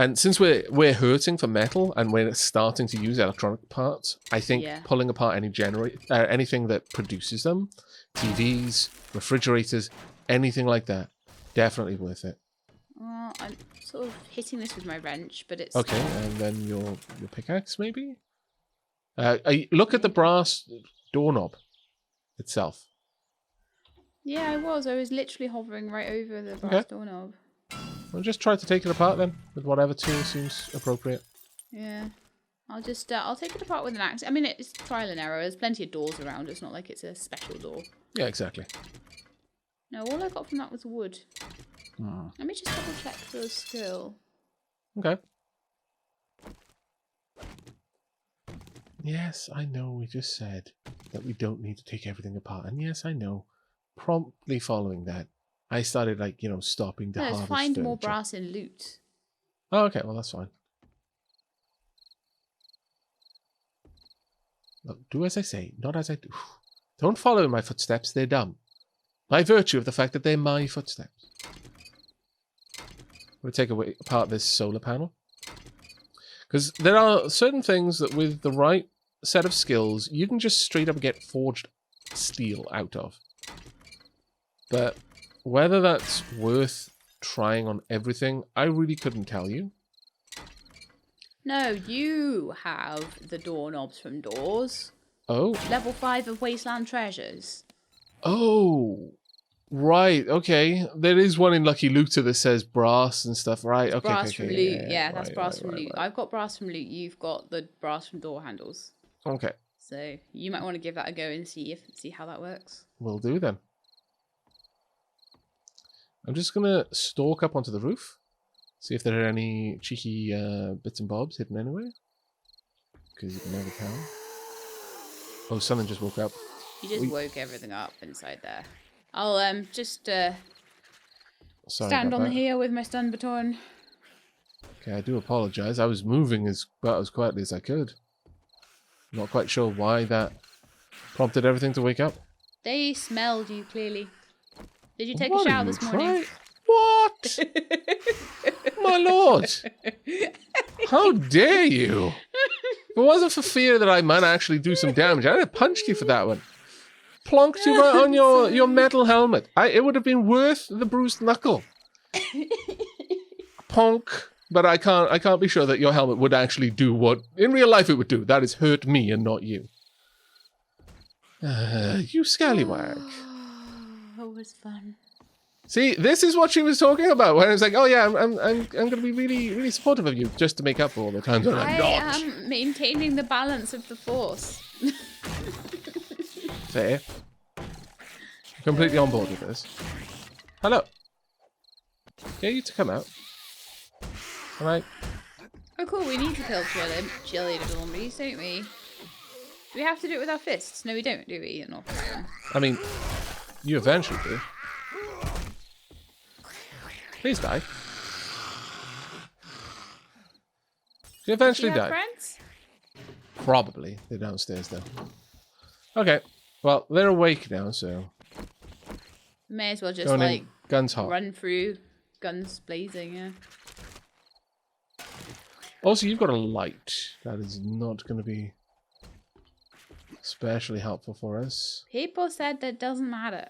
Speaker 2: And since we're hurting for metal and we're starting to use electronic parts, I think pulling apart anything that produces them, TVs, refrigerators, anything like that, definitely worth it.
Speaker 1: Well, I'm sort of hitting this with my wrench, but it's...
Speaker 2: Okay, and then your pickaxe, maybe? Look at the brass doorknob itself.
Speaker 1: Yeah, I was literally hovering right over the brass doorknob.
Speaker 2: Well, just try to take it apart then, with whatever tool seems appropriate.
Speaker 1: Yeah. I'll just, I'll take it apart with an axe. I mean, it's trial and error. There's plenty of doors around. It's not like it's a special door.
Speaker 2: Yeah, exactly.
Speaker 1: No, all I got from that was wood. Let me just double check the skill.
Speaker 2: Okay. Yes, I know we just said that we don't need to take everything apart. And yes, I know. Promptly following that, I started, like, stopping to harvest
Speaker 1: find
Speaker 2: furniture.
Speaker 1: more brass in loot.
Speaker 2: Oh, okay. Well, that's fine. Look, do as I say, not as I do. Don't follow in my footsteps. They're dumb. By virtue of the fact that they're my footsteps. I'm going to take apart this solar panel. Because there are certain things that with the right set of skills, you can just straight up get forged steel out of. But whether that's worth trying on everything, I really couldn't tell you.
Speaker 1: No, you have the doorknobs from doors.
Speaker 2: Oh.
Speaker 1: Level 5 of Wasteland Treasures.
Speaker 2: Oh. Right, okay. There is one in Lucky Looter that says brass and stuff, right? Okay,
Speaker 1: brass from loot,
Speaker 2: yeah,
Speaker 1: that's brass from loot. I've got brass from loot, you've got the brass from door handles.
Speaker 2: Okay.
Speaker 1: So you might want to give that a go and see how that works.
Speaker 2: Will do then. I'm just gonna stalk up onto the roof, see if there are any cheeky bits and bobs hidden anywhere. Because you never can. Oh, something just woke up.
Speaker 1: You just woke everything up inside there. I'll just stand on here with my stun baton.
Speaker 2: Okay, I do apologize. I was moving about as quietly as I could. Not quite sure why that prompted everything to wake up.
Speaker 1: They smelled you, clearly. Did you take a shower this morning?
Speaker 2: What? My lord! How dare you! If it wasn't for fear that I might actually do some damage, I'd have punched you for that one. Plonked you right on your metal helmet. It would have been worth the bruised knuckle. Ponk. But I can't be sure that your helmet would actually do what in real life it would do. That is hurt me and not you. You scallywag.
Speaker 1: It was fun.
Speaker 2: See, this is what she was talking about when I was like, "Oh yeah, I'm going to be really, really supportive of you, just to make up for all the times when I'm not."
Speaker 1: I am maintaining the balance of the force.
Speaker 2: Fair. Completely on board with this. Hello. Get you to come out. All right.
Speaker 1: Oh, cool. We need to kill cheerleader zombies, don't we? Do we have to do it with our fists? No, we don't, do we? No.
Speaker 2: I mean, you eventually do. Please die. You eventually die.
Speaker 1: Friends?
Speaker 2: Probably. They're downstairs, though. Okay. Well, they're awake now, so...
Speaker 1: May as well just, like,
Speaker 2: guns hot.
Speaker 1: Run through, guns blazing, yeah.
Speaker 2: Also, you've got a light. That is not going to be especially helpful for us.
Speaker 1: People said that doesn't matter.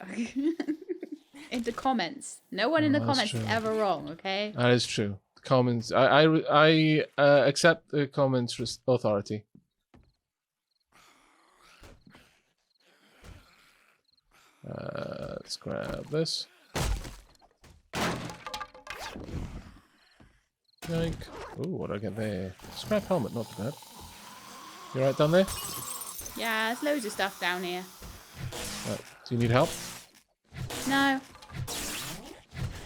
Speaker 1: In the comments. No one in the comments is ever wrong, okay?
Speaker 2: That is true. The comments... I accept the comments' authority. Let's grab this. Yoink. Ooh, what do I get there? Scrap helmet, not too bad. You alright down there?
Speaker 1: Yeah, there's loads of stuff down here.
Speaker 2: Right. Do you need help?
Speaker 1: No.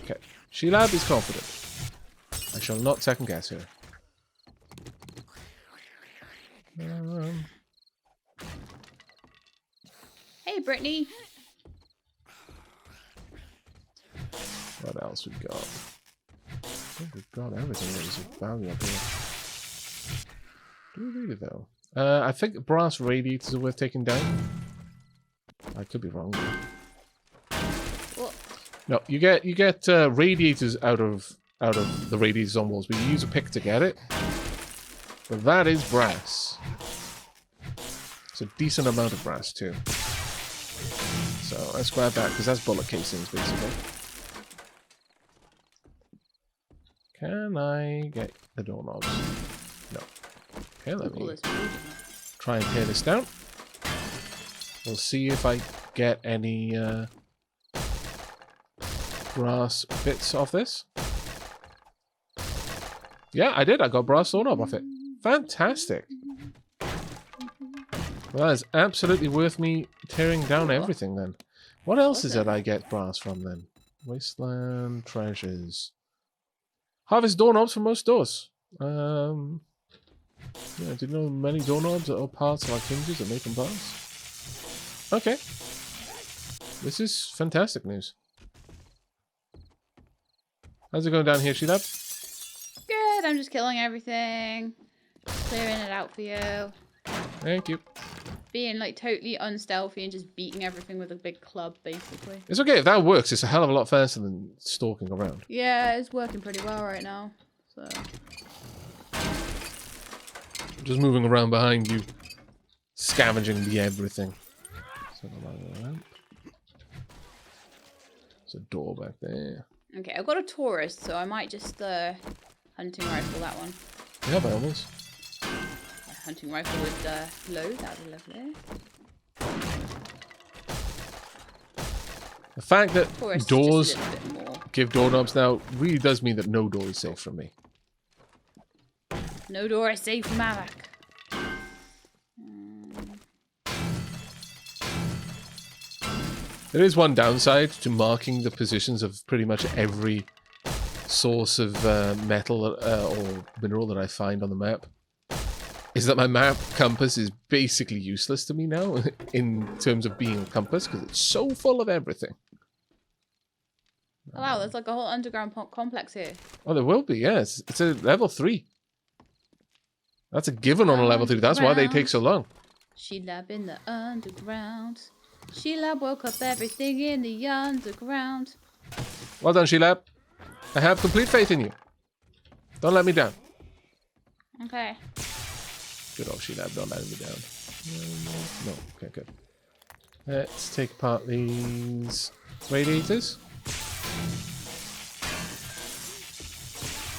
Speaker 2: Okay. Shelab is confident. I shall not second guess her.
Speaker 1: Hey, Brittany.
Speaker 2: What else we got? I think we've got everything that is of value up here. Do we really, though? I think brass radiators are worth taking down. I could be wrong.
Speaker 1: What?
Speaker 2: No, you get radiators out of out of the radiators on walls, but you use a pick to get it. But that is brass. It's a decent amount of brass, too. So let's grab that, because that's bullet casings, basically. Can I get the doorknobs? No. Okay, let me try and tear this down. We'll see if I get any brass bits off this. Yeah, I did. I got brass doorknob off it. Fantastic. Well, that is absolutely worth me tearing down everything then. What else is it I get brass from then? Wasteland treasures. Harvest doorknobs from most doors. Yeah, do you know many doorknobs that are parts like hinges that make them brass? Okay. This is fantastic news. How's it going down here, Shelab?
Speaker 1: Good, I'm just killing everything. Clearing it out for you.
Speaker 2: Thank you.
Speaker 1: Being like totally unstealthy and just beating everything with a big club, basically.
Speaker 2: It's okay, if that works, it's a hell of a lot faster than stalking around.
Speaker 1: Yeah, it's working pretty well right now. So
Speaker 2: Just moving around behind you, scavenging the everything. So there's a door back there.
Speaker 1: okay, I've got a tourist, so I might just hunting rifle that one.
Speaker 2: Yeah, by all means.
Speaker 1: Hunting rifle with load, that'd be lovely.
Speaker 2: The fact that
Speaker 1: Tourist
Speaker 2: doors
Speaker 1: just a little bit more.
Speaker 2: give doorknobs now really does mean that no door is safe from me.
Speaker 1: No door is safe from Aavak.
Speaker 2: There is one downside to marking the positions of pretty much every source of metal or mineral that I find on the map. Is that my map compass is basically useless to me now in terms of being a compass because it's so full of everything.
Speaker 1: Oh, wow, there's like a whole underground complex here.
Speaker 2: Oh, there will be, yes. It's a level 3. That's a given on a level 3. That's why they take so long.
Speaker 1: Shelab in the underground. Shelab woke up everything in the underground.
Speaker 2: Well done, Shelab. I have complete faith in you. Don't let me down.
Speaker 1: Okay.
Speaker 2: Good old Shelab, don't let me down. No, okay, good. Let's take apart these radiators.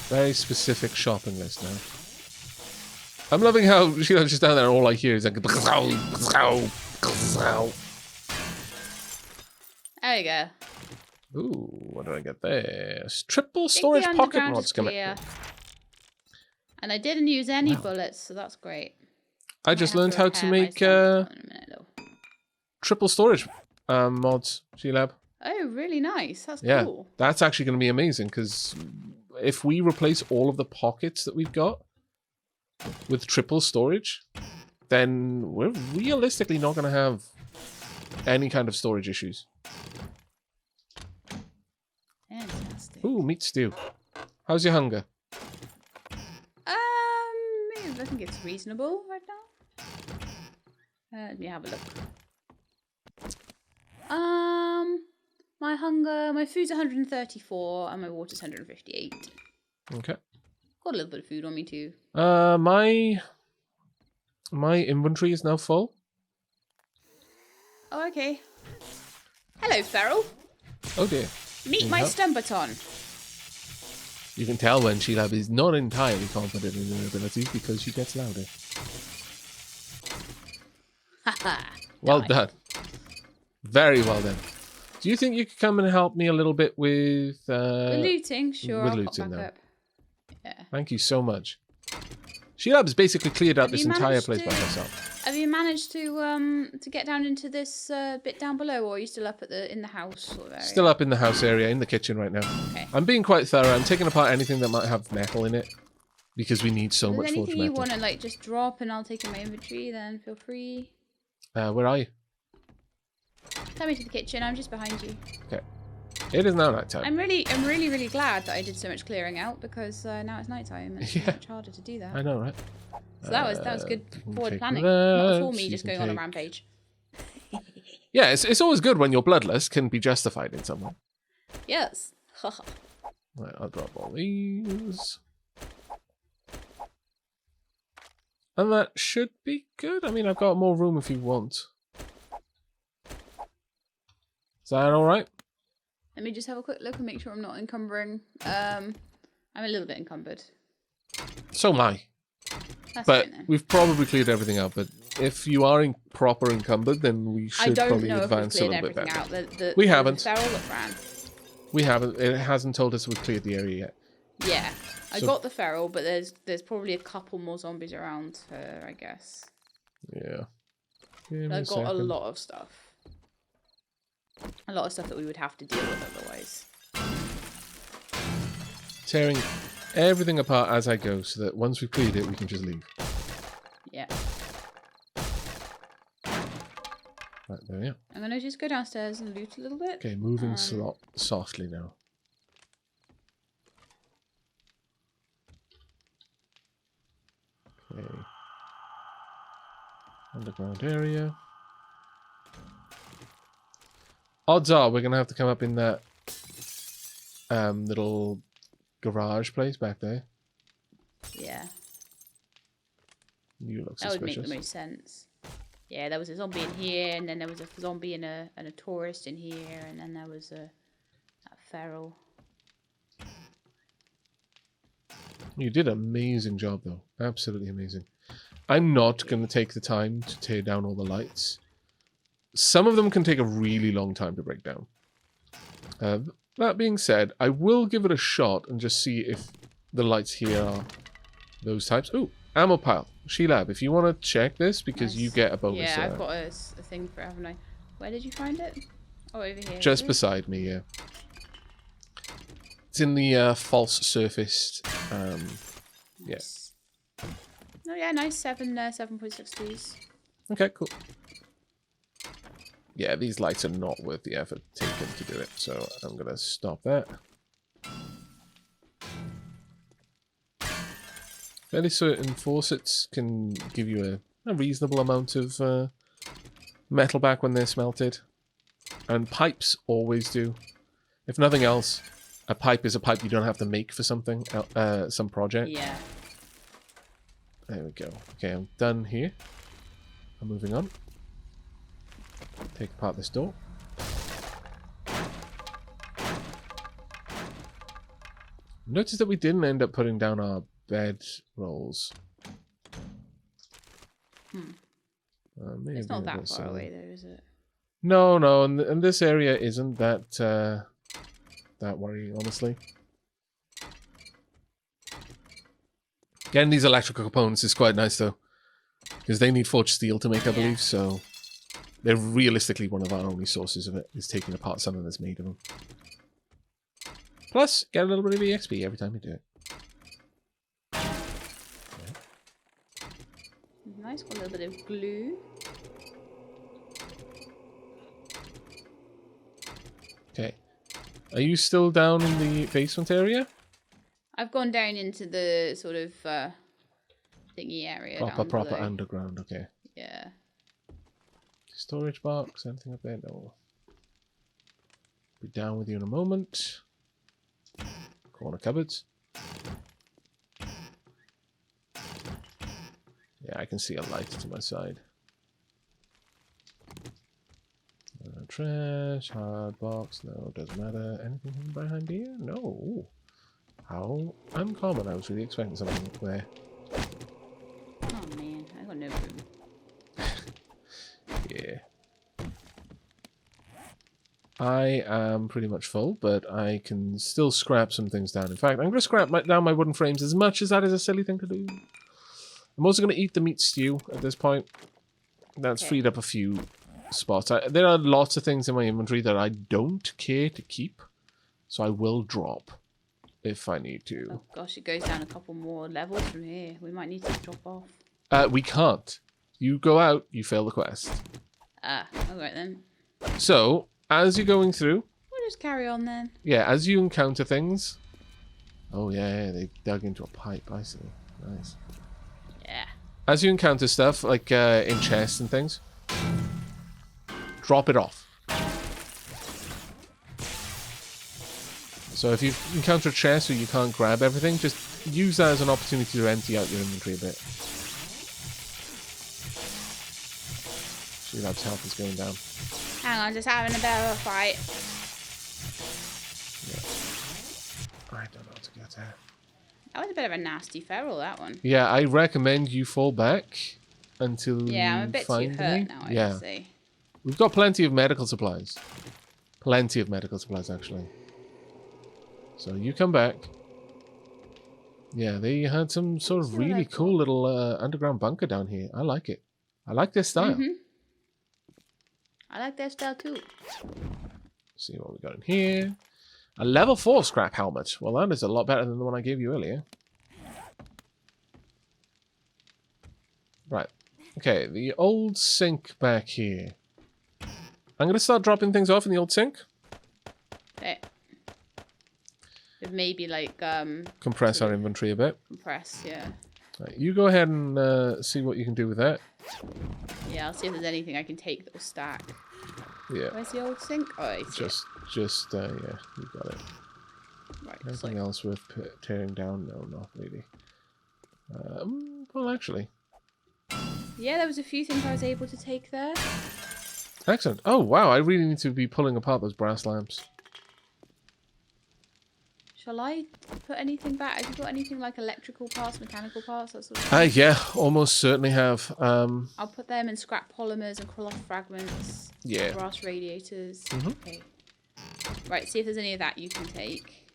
Speaker 2: Very specific shopping list now. I'm loving how Shelab's just down there and all I hear is like...
Speaker 1: There you go.
Speaker 2: Ooh, what do I get there? Triple storage pocket mods connected.
Speaker 1: And I didn't use any bullets, so that's great.
Speaker 2: I just learned how to make triple storage mods, Shelab.
Speaker 1: Oh, really nice. That's cool.
Speaker 2: That's actually going to be amazing because if we replace all of the pockets that we've got with triple storage, then we're realistically not going to have any kind of storage issues.
Speaker 1: Fantastic.
Speaker 2: Ooh, meat stew. How's your hunger?
Speaker 1: I think it's reasonable right now. Let me have a look. My food's 134 and my water's 158.
Speaker 2: Okay.
Speaker 1: Got a little bit of food on me too.
Speaker 2: My inventory is now full.
Speaker 1: Oh, okay. Hello, Feral.
Speaker 2: Oh dear.
Speaker 1: Meet my Stumbaton.
Speaker 2: You can tell when Shelab is not entirely confident in her abilities because she gets louder.
Speaker 1: Haha.
Speaker 2: Well done. Very well done. Do you think you could come and help me a little bit with...
Speaker 1: the looting? Sure,
Speaker 2: with
Speaker 1: I'll
Speaker 2: looting
Speaker 1: pop back
Speaker 2: now.
Speaker 1: up. Yeah.
Speaker 2: Thank you so much. Shelab's basically cleared out
Speaker 1: Have
Speaker 2: this
Speaker 1: you
Speaker 2: entire
Speaker 1: managed
Speaker 2: place by
Speaker 1: to-
Speaker 2: herself.
Speaker 1: Have you managed to get down into this bit down below, or are you still up at in the house sort of area?
Speaker 2: Still up in the house area, in the kitchen right now.
Speaker 1: Okay.
Speaker 2: I'm being quite thorough. I'm taking apart anything that might have metal in it because we need so
Speaker 1: If
Speaker 2: much
Speaker 1: there's
Speaker 2: forged
Speaker 1: anything you
Speaker 2: metal.
Speaker 1: want to like just drop and I'll take in my inventory, then feel free.
Speaker 2: Where are you?
Speaker 1: Tell me to the kitchen. I'm just behind you.
Speaker 2: Okay. It is now night time.
Speaker 1: I'm really glad that I did so much clearing out because now it's night time and it's much harder to do that.
Speaker 2: I know, right?
Speaker 1: So that was good forward
Speaker 2: take
Speaker 1: planning.
Speaker 2: that,
Speaker 1: Not for me
Speaker 2: you
Speaker 1: just
Speaker 2: can
Speaker 1: going on a
Speaker 2: take-
Speaker 1: rampage.
Speaker 2: Yeah, it's always good when your bloodlust can be justified in some way.
Speaker 1: Yes.
Speaker 2: Right, I'll drop all these. And that should be good. I mean, I've got more room if you want. Is that alright?
Speaker 1: Let me just have a quick look and make sure I'm not encumbering. I'm a little bit encumbered.
Speaker 2: So am I.
Speaker 1: That's
Speaker 2: But
Speaker 1: fine,
Speaker 2: we've probably cleared everything out. But if you are proper encumbered, then we should probably advance a little bit better.
Speaker 1: Out.
Speaker 2: We haven't.
Speaker 1: The feral that ran.
Speaker 2: We haven't. It hasn't told us we've cleared the area yet.
Speaker 1: Yeah. I got the feral, but there's probably a couple more zombies around her, I guess.
Speaker 2: Yeah.
Speaker 1: I've got a lot of stuff. A lot of stuff that we would have to deal with otherwise.
Speaker 2: Tearing everything apart as I go, so that once we've cleared it, we can just leave.
Speaker 1: Yeah.
Speaker 2: Right, there we are.
Speaker 1: I'm going to just go downstairs and loot a little bit.
Speaker 2: Okay, moving softly now. Okay. Underground area. Odds are we're going to have to come up in that little garage place back there.
Speaker 1: Yeah.
Speaker 2: You look
Speaker 1: that
Speaker 2: suspicious.
Speaker 1: Would make the most sense. Yeah, there was a zombie in here, and then there was a zombie and a tourist in here, and then there was that feral.
Speaker 2: You did an amazing job, though. Absolutely amazing. I'm not going to take the time to tear down all the lights. Some of them can take a really long time to break down. That being said, I will give it a shot and just see if the lights here are those types. Ooh, ammo pile. Shelab, if you want to check this, because you get a bonus.
Speaker 1: Yeah, I've got a thing for it, haven't I? Where did you find it? Oh, over here.
Speaker 2: Just beside me, yeah. It's in the false surfaced.
Speaker 1: Nice. Yeah. Oh yeah, nice 7.62s.
Speaker 2: Okay, cool. Yeah, these lights are not worth the effort taken to do it, so I'm gonna stop that. Fairly certain faucets can give you a reasonable amount of metal back when they're smelted. And pipes always do. If nothing else, a pipe is a pipe you don't have to make for something, some project.
Speaker 1: Yeah.
Speaker 2: There we go. Okay, I'm done here. I'm moving on. Take apart this door. Notice that we didn't end up putting down our bed rolls.
Speaker 1: It's not that far away though, is it?
Speaker 2: No, and this area isn't that worrying, honestly. Getting these electrical components is quite nice though, because they need forged steel to make, I believe, so they're realistically one of our only sources of it, is taking apart something that's made of them. Plus, get a little bit of EXP every time you do it.
Speaker 1: Nice, got a little bit of glue.
Speaker 2: Okay. Are you still down in the basement area?
Speaker 1: I've gone down into the sort of thingy area.
Speaker 2: Proper underground, okay.
Speaker 1: Yeah.
Speaker 2: Storage box, anything up there? No. Be down with you in a moment. Corner cupboards. Yeah, I can see a light to my side. Trash, hard box, no, doesn't matter. Anything hidden behind here? No. Ooh. How uncommon. I was really expecting something there.
Speaker 1: Oh man, I got no room.
Speaker 2: Yeah. I am pretty much full, but I can still scrap some things down. In fact, I'm going to scrap down my wooden frames, as much as that is a silly thing to do. I'm also going to eat the meat stew at this point. That's freed up a few spots. There are lots of things in my inventory that I don't care to keep, so I will drop if I need to.
Speaker 1: Oh gosh, it goes down a couple more levels from here. We might need to drop off.
Speaker 2: We can't. You go out, you fail the quest.
Speaker 1: Ah, alright then.
Speaker 2: So, as you're going through...
Speaker 1: We'll just carry on then.
Speaker 2: Yeah, as you encounter things... Oh yeah, they dug into a pipe, I see. Nice.
Speaker 1: Yeah.
Speaker 2: As you encounter stuff, like in chests and things, drop it off. So if you encounter a chest or you can't grab everything, just use that as an opportunity to empty out your inventory a bit. Shelab's health is going down.
Speaker 1: Hang on, just having a bit of a fight.
Speaker 2: Yeah. I don't know how to get there.
Speaker 1: That was a bit of a nasty feral, that one.
Speaker 2: Yeah, I recommend you fall back until
Speaker 1: Yeah, I'm a
Speaker 2: you
Speaker 1: bit
Speaker 2: find
Speaker 1: too hurt
Speaker 2: me.
Speaker 1: now, I
Speaker 2: Yeah.
Speaker 1: would say.
Speaker 2: We've got plenty of medical supplies. Plenty of medical supplies, actually. So you come back. Yeah, they had some sort of really cool little underground bunker down here. I like it. I like their style.
Speaker 1: I like their style too.
Speaker 2: See what we got in here. A level 4 scrap helmet. Well, that is a lot better than the one I gave you earlier. Right. Okay, the old sink back here. I'm going to start dropping things off in the old sink.
Speaker 1: Okay. With maybe like
Speaker 2: Compress our inventory a bit.
Speaker 1: compress, yeah.
Speaker 2: Right, you go ahead and see what you can do with that.
Speaker 1: Yeah, I'll see if there's anything I can take that will stack.
Speaker 2: Yeah.
Speaker 1: Where's the old sink? Oh, I see
Speaker 2: Just yeah, you got it.
Speaker 1: Right,
Speaker 2: Anything else worth tearing down? No, not really. Well, actually.
Speaker 1: Yeah, there was a few things I was able to take there.
Speaker 2: Excellent. Oh, wow, I really need to be pulling apart those brass lamps.
Speaker 1: Shall I put anything back? Have you got anything like electrical parts, mechanical parts, that sort of thing?
Speaker 2: Yeah, almost certainly have.
Speaker 1: I'll put them in scrap polymers and cloth fragments.
Speaker 2: Yeah.
Speaker 1: Brass radiators. Okay. Right, see if there's any of that you can take.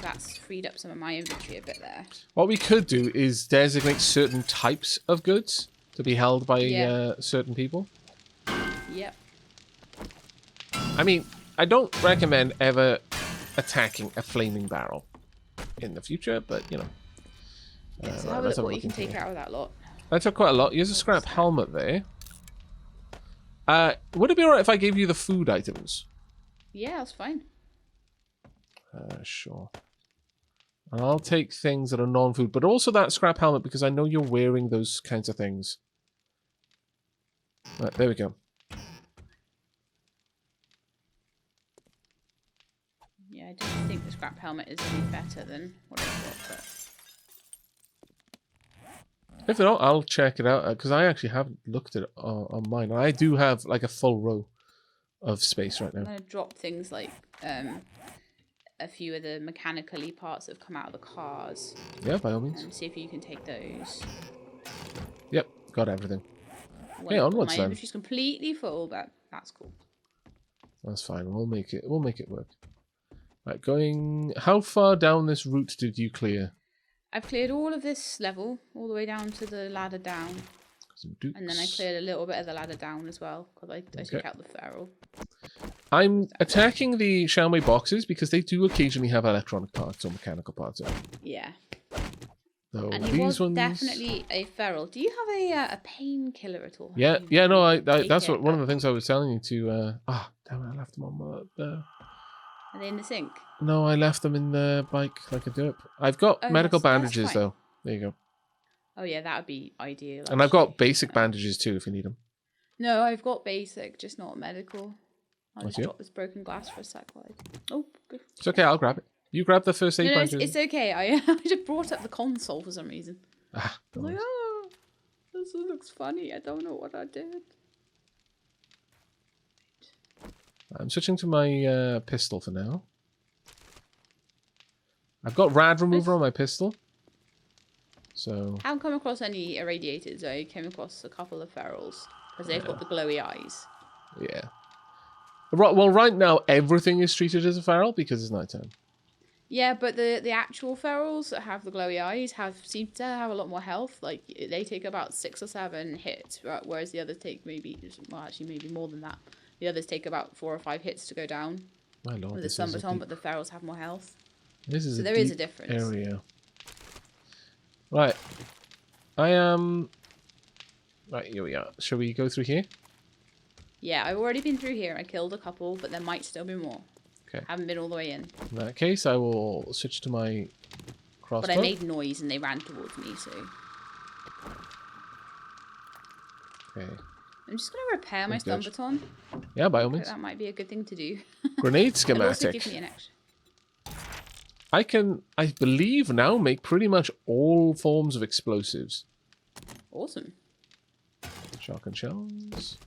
Speaker 1: That's freed up some of my inventory a bit there.
Speaker 2: What we could do is designate certain types of goods to be held by certain people.
Speaker 1: Yep.
Speaker 2: I mean, I don't recommend ever attacking a flaming barrel in the future, but, you know.
Speaker 1: So have a look what you can take out of that lot.
Speaker 2: I took quite a lot. Here's a scrap helmet there. Would it be alright if I gave you the food items?
Speaker 1: Yeah, that's fine.
Speaker 2: Sure. And I'll take things that are non-food, but also that scrap helmet because I know you're wearing those kinds of things. Right, there we go.
Speaker 1: Yeah, I don't think the scrap helmet is any better than what I've got, but...
Speaker 2: If not, I'll check it out because I actually haven't looked at it on mine. I do have like a full row of space right now.
Speaker 1: I'm going to drop things like a few of the mechanically parts that have come out of the cars.
Speaker 2: Yeah, by all means.
Speaker 1: And see if you can take those.
Speaker 2: Yep, got everything.
Speaker 1: Well,
Speaker 2: Hey, onwards
Speaker 1: my
Speaker 2: then.
Speaker 1: inventory's completely full, but that's cool.
Speaker 2: That's fine. We'll make it work. Right, going. How far down this route did you clear?
Speaker 1: I've cleared all of this level, all the way down to the ladder down. And then I cleared a little bit of the ladder down as well, because I took out the feral.
Speaker 2: I'm attacking the Shelmway boxes because they do occasionally have electronic parts or mechanical parts in them.
Speaker 1: Yeah.
Speaker 2: So
Speaker 1: And he
Speaker 2: these
Speaker 1: was
Speaker 2: ones...
Speaker 1: definitely a feral. Do you have a painkiller at all?
Speaker 2: Yeah, no, that's one of the things I was telling you to... damn it, I left them on the...
Speaker 1: Are they in the sink?
Speaker 2: No, I left them in the bike like a derp. I've got medical bandages, though. There you go.
Speaker 1: Oh, yeah, that would be ideal.
Speaker 2: And I've got basic bandages, too, if you need them.
Speaker 1: No, I've got basic, just not medical. I'll just drop this broken glass for a sec. Oh, good.
Speaker 2: It's okay, I'll grab it. You grab the first aid bandages.
Speaker 1: It's okay. I just brought up the console for some reason. I was like, oh, this looks funny. I don't know what I did.
Speaker 2: I'm switching to my pistol for now. I've got rad remover on my pistol. So...
Speaker 1: I haven't come across any irradiators. I came across a couple of ferals. Because they've got the glowy eyes.
Speaker 2: Yeah. Well, right now, everything is treated as a feral because it's nighttime.
Speaker 1: Yeah, but the actual ferals that have the glowy eyes seem to have a lot more health. Like, they take about 6 or 7 hits, right? Whereas the others take maybe more than that. The others take about 4 or 5 hits to go down.
Speaker 2: My lord,
Speaker 1: with the sunbaton, but the ferals have more health.
Speaker 2: This is
Speaker 1: so there is a difference.
Speaker 2: Area. Right. I am... Right, here we are. Shall we go through here?
Speaker 1: Yeah, I've already been through here. I killed a couple, but there might still be more.
Speaker 2: Okay.
Speaker 1: Haven't been all the way in.
Speaker 2: In that case, I will switch to my crossbow.
Speaker 1: But I made noise and they ran towards me, so...
Speaker 2: Okay.
Speaker 1: I'm just going to repair my sunbaton.
Speaker 2: Yeah, by all means.
Speaker 1: That might be a good thing to do.
Speaker 2: Grenade schematic.
Speaker 1: It'll also give me an extra...
Speaker 2: I can, I believe now, make pretty much all forms of explosives.
Speaker 1: Awesome.
Speaker 2: Shotgun shells.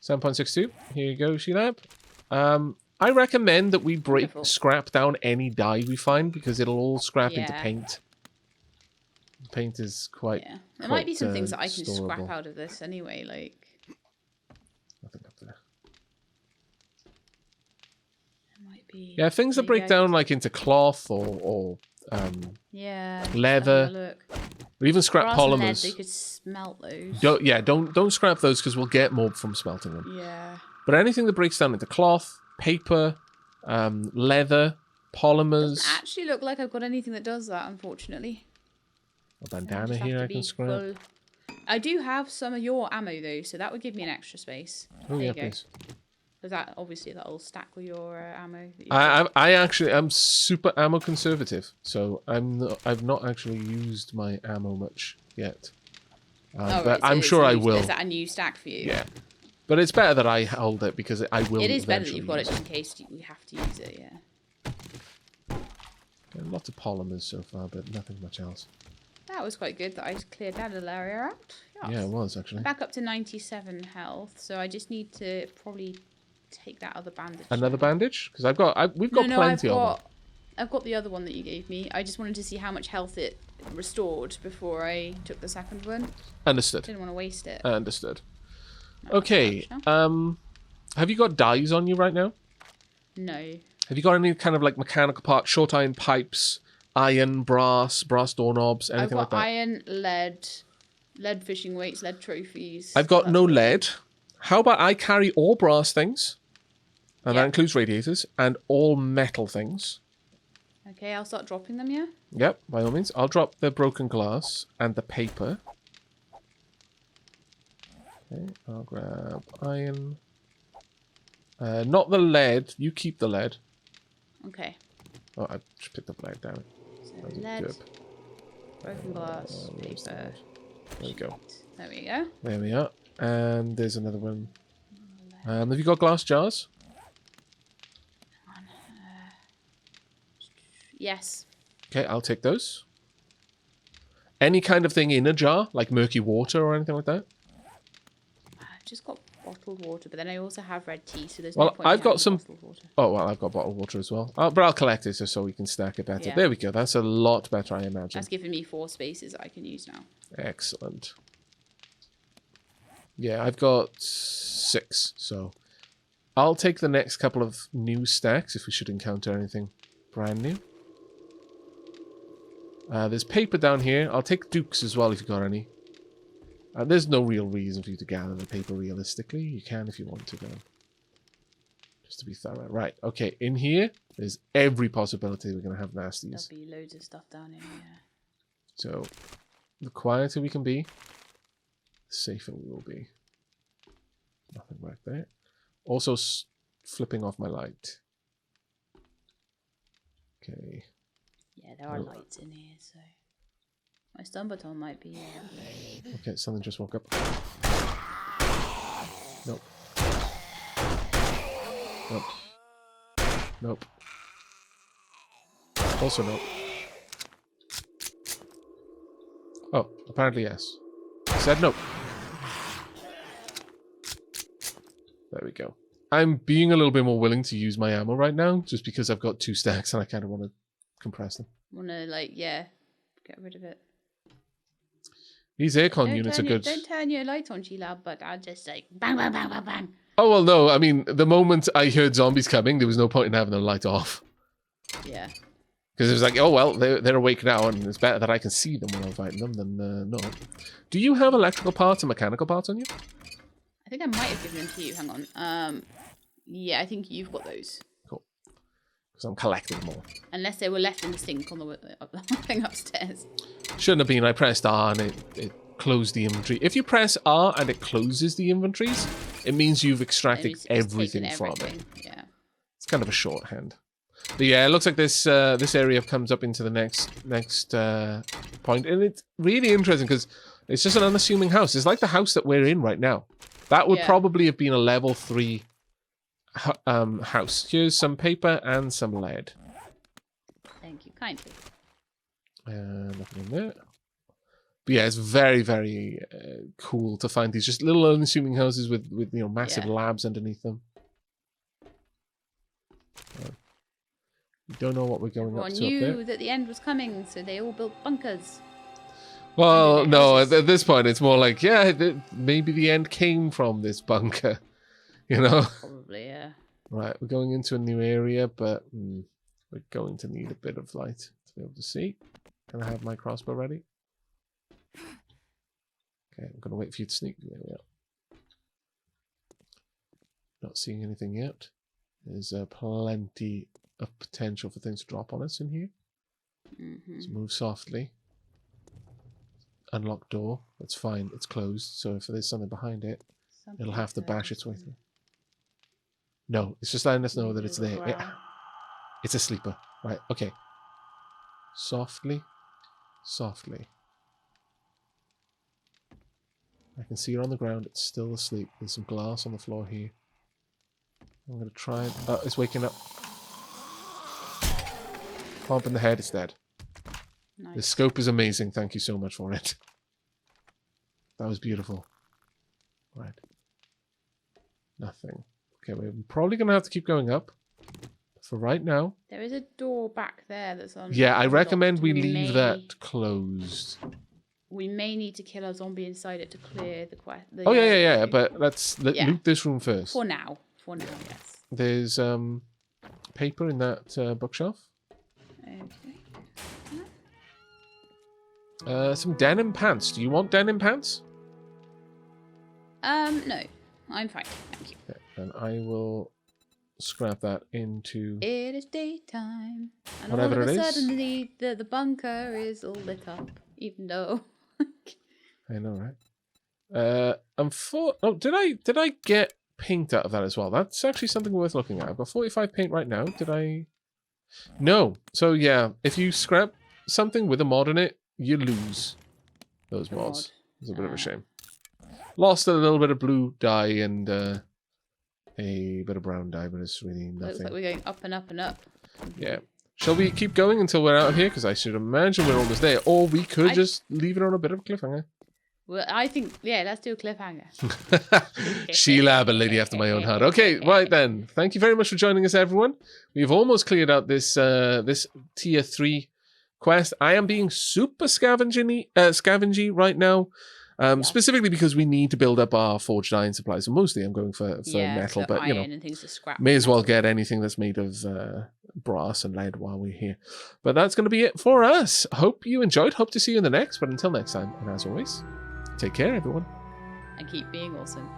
Speaker 2: 7.62. Here you go, Shelab. I recommend that we scrap down any dye we find because it'll all scrap into paint. Paint is quite.
Speaker 1: Yeah, there might be some things that I can scrap out of this anyway. Like
Speaker 2: nothing up there.
Speaker 1: It might be.
Speaker 2: Yeah, things that break down like into cloth or leather. Or even scrap polymers.
Speaker 1: Lead, they could smelt those.
Speaker 2: Don't scrap those because we'll get more from smelting them.
Speaker 1: Yeah.
Speaker 2: But anything that breaks down into cloth, paper, leather, polymers.
Speaker 1: Doesn't actually look like I've got anything that does that, unfortunately.
Speaker 2: A bandana here I can scrap.
Speaker 1: Full. I do have some of your ammo though, so that would give me an extra space.
Speaker 2: Oh yeah, please.
Speaker 1: Because that obviously that'll stack with your ammo.
Speaker 2: I actually am super ammo conservative, so I've not actually used my ammo much yet. But I'm sure I will.
Speaker 1: Is that a new stack for you?
Speaker 2: Yeah. But it's better that I hold it because I will.
Speaker 1: It is better that you've got it just in case we have to use it. Yeah.
Speaker 2: Lots of polymers so far, but nothing much else.
Speaker 1: That was quite good that I cleared that little area out. Yes.
Speaker 2: Yeah, it was actually.
Speaker 1: I'm back up to 97 health, so I just need to probably take that other bandage.
Speaker 2: Another bandage? Because we've got plenty of them.
Speaker 1: I've got the other one that you gave me. I just wanted to see how much health it restored before I took the second one.
Speaker 2: Understood.
Speaker 1: Didn't want to waste it.
Speaker 2: Understood. Okay. Have you got dyes on you right now?
Speaker 1: No.
Speaker 2: Have you got any kind of like mechanical parts, short iron pipes, iron, brass doorknobs, anything like that?
Speaker 1: I've got iron, lead fishing weights, lead trophies.
Speaker 2: I've got no lead. How about I carry all brass things? And that includes radiators and all metal things.
Speaker 1: Okay, I'll start dropping them, yeah?
Speaker 2: Yep, by all means. I'll drop the broken glass and the paper. Okay, I'll grab iron. Not the lead. You keep the lead.
Speaker 1: Okay.
Speaker 2: Oh, I just picked up lead, damn it.
Speaker 1: So lead, broken glass, paper.
Speaker 2: There we go.
Speaker 1: There we go.
Speaker 2: There we are. And there's another one. Have you got glass jars?
Speaker 1: Yes.
Speaker 2: Okay, I'll take those. Any kind of thing in a jar, like murky water or anything like that?
Speaker 1: I've just got bottled water, but then I also have red tea, so there's
Speaker 2: no
Speaker 1: point
Speaker 2: I've got some
Speaker 1: bottled water.
Speaker 2: Oh, well, I've got bottled water as well. But I'll collect it just so we can stack it better. Yeah. There we go. That's a lot better, I imagine.
Speaker 1: That's given me 4 spaces that I can use now.
Speaker 2: Excellent. Yeah, I've got 6, so I'll take the next couple of new stacks if we should encounter anything brand new. There's paper down here. I'll take dukes as well if you've got any. There's no real reason for you to gather the paper realistically. You can if you want to, though. Just to be thorough. Right, okay. In here, there's every possibility we're going to have nasties.
Speaker 1: There'll be loads of stuff down in here.
Speaker 2: So, the quieter we can be, the safer we will be. Nothing right there. Also, flipping off my light. Okay.
Speaker 1: Yeah, there are lights in here, so my stun baton might be.
Speaker 2: Okay, something just woke up. Nope. Nope. Nope. Also nope. Oh, apparently yes. Said nope. There we go. I'm being a little bit more willing to use my ammo right now, just because I've got 2 stacks and I kind of want to compress them.
Speaker 1: Wanna get rid of it.
Speaker 2: These aircon units are good.
Speaker 1: Don't turn your light on, Shelab, but I'll just like bang, bang, bang, bang, bang.
Speaker 2: Oh well, no. I mean, the moment I heard zombies coming, there was no point in having the light off.
Speaker 1: Yeah.
Speaker 2: Because it was like, oh well, they're awake now, and it's better that I can see them when I'm fighting them than no. Do you have electrical parts and mechanical parts on you?
Speaker 1: I think I might have given them to you. Hang on. Yeah, I think you've got those.
Speaker 2: Because I'm collecting more.
Speaker 1: Unless they were left in the sink on the thing upstairs.
Speaker 2: Shouldn't have been. I pressed R and it closed the inventory. If you press R and it closes the inventories, it means you've extracted everything from it.
Speaker 1: Yeah.
Speaker 2: It's kind of a shorthand. But yeah, it looks like this this area comes up into the next point. And it's really interesting because it's just an unassuming house. It's like the house that we're in right now. That would probably have been a level 3 house. Here's some paper and some lead.
Speaker 1: Kindly.
Speaker 2: Nothing in there. But yeah, it's very, very cool to find these just little unassuming houses with massive labs underneath them. We don't know what we're going up to up there.
Speaker 1: Everyone knew that the end was coming, so they all built bunkers.
Speaker 2: Well, no, at this point, it's more like, maybe the end came from this bunker,
Speaker 1: Probably, yeah.
Speaker 2: Right, we're going into a new area, but we're going to need a bit of light to be able to see. Can I have my crossbow ready? Okay, I'm going to wait for you to sneak. There we are. Not seeing anything yet. There's plenty of potential for things to drop on us in here. Let's move softly. Unlock door. That's fine. It's closed. So if there's something behind it, it'll have to bash its way through. No, it's just letting us know that it's there. It's a sleeper. Right, okay. Softly. Softly. I can see it on the ground. It's still asleep. There's some glass on the floor here. I'm going to try and... Oh, it's waking up. Pump in the head. It's dead. Nice. The scope is amazing. Thank you so much for it. That was beautiful. Right. Nothing. Okay, we're probably going to have to keep going up. For right now.
Speaker 1: There is a door back there that's on.
Speaker 2: Yeah, I recommend we leave that closed.
Speaker 1: We may need to kill a zombie inside it to clear the quest.
Speaker 2: Oh, yeah. But let's loot this room first.
Speaker 1: For now, yes.
Speaker 2: There's paper in that bookshelf.
Speaker 1: Okay.
Speaker 2: Some denim pants. Do you want denim pants?
Speaker 1: No. I'm fine. Thank you.
Speaker 2: Okay, and I will scrap that into...
Speaker 1: It is daytime. And
Speaker 2: whatever
Speaker 1: all of
Speaker 2: it
Speaker 1: a
Speaker 2: is.
Speaker 1: sudden the bunker is all lit up. Even though...
Speaker 2: I know, right? Did I get paint out of that as well? That's actually something worth looking at. I've got 45 paint right now. Did I... No. So yeah, if you scrap something with a mod in it, you lose those mods. It's a bit of a shame. Lost a little bit of blue dye and a bit of brown dye, but it's really nothing.
Speaker 1: Looks like we're going up and up and up.
Speaker 2: Yeah. Shall we keep going until we're out of here? Because I should imagine we're almost there. Or we could just leave it on a bit of a cliffhanger.
Speaker 1: Well, I think, let's do a cliffhanger.
Speaker 2: Shelab, a lady after my own heart. Okay, right then. Thank you very much for joining us, everyone. We've almost cleared out this this tier 3 quest. I am being super scavenging right now. Specifically because we need to build up our forged iron supplies. So mostly I'm going for metal, but
Speaker 1: and things to scrap
Speaker 2: may as well get anything that's made of brass and lead while we're here. But that's going to be it for us. Hope you enjoyed. Hope to see you in the next. But until next time, and as always, take care, everyone.
Speaker 1: And keep being awesome.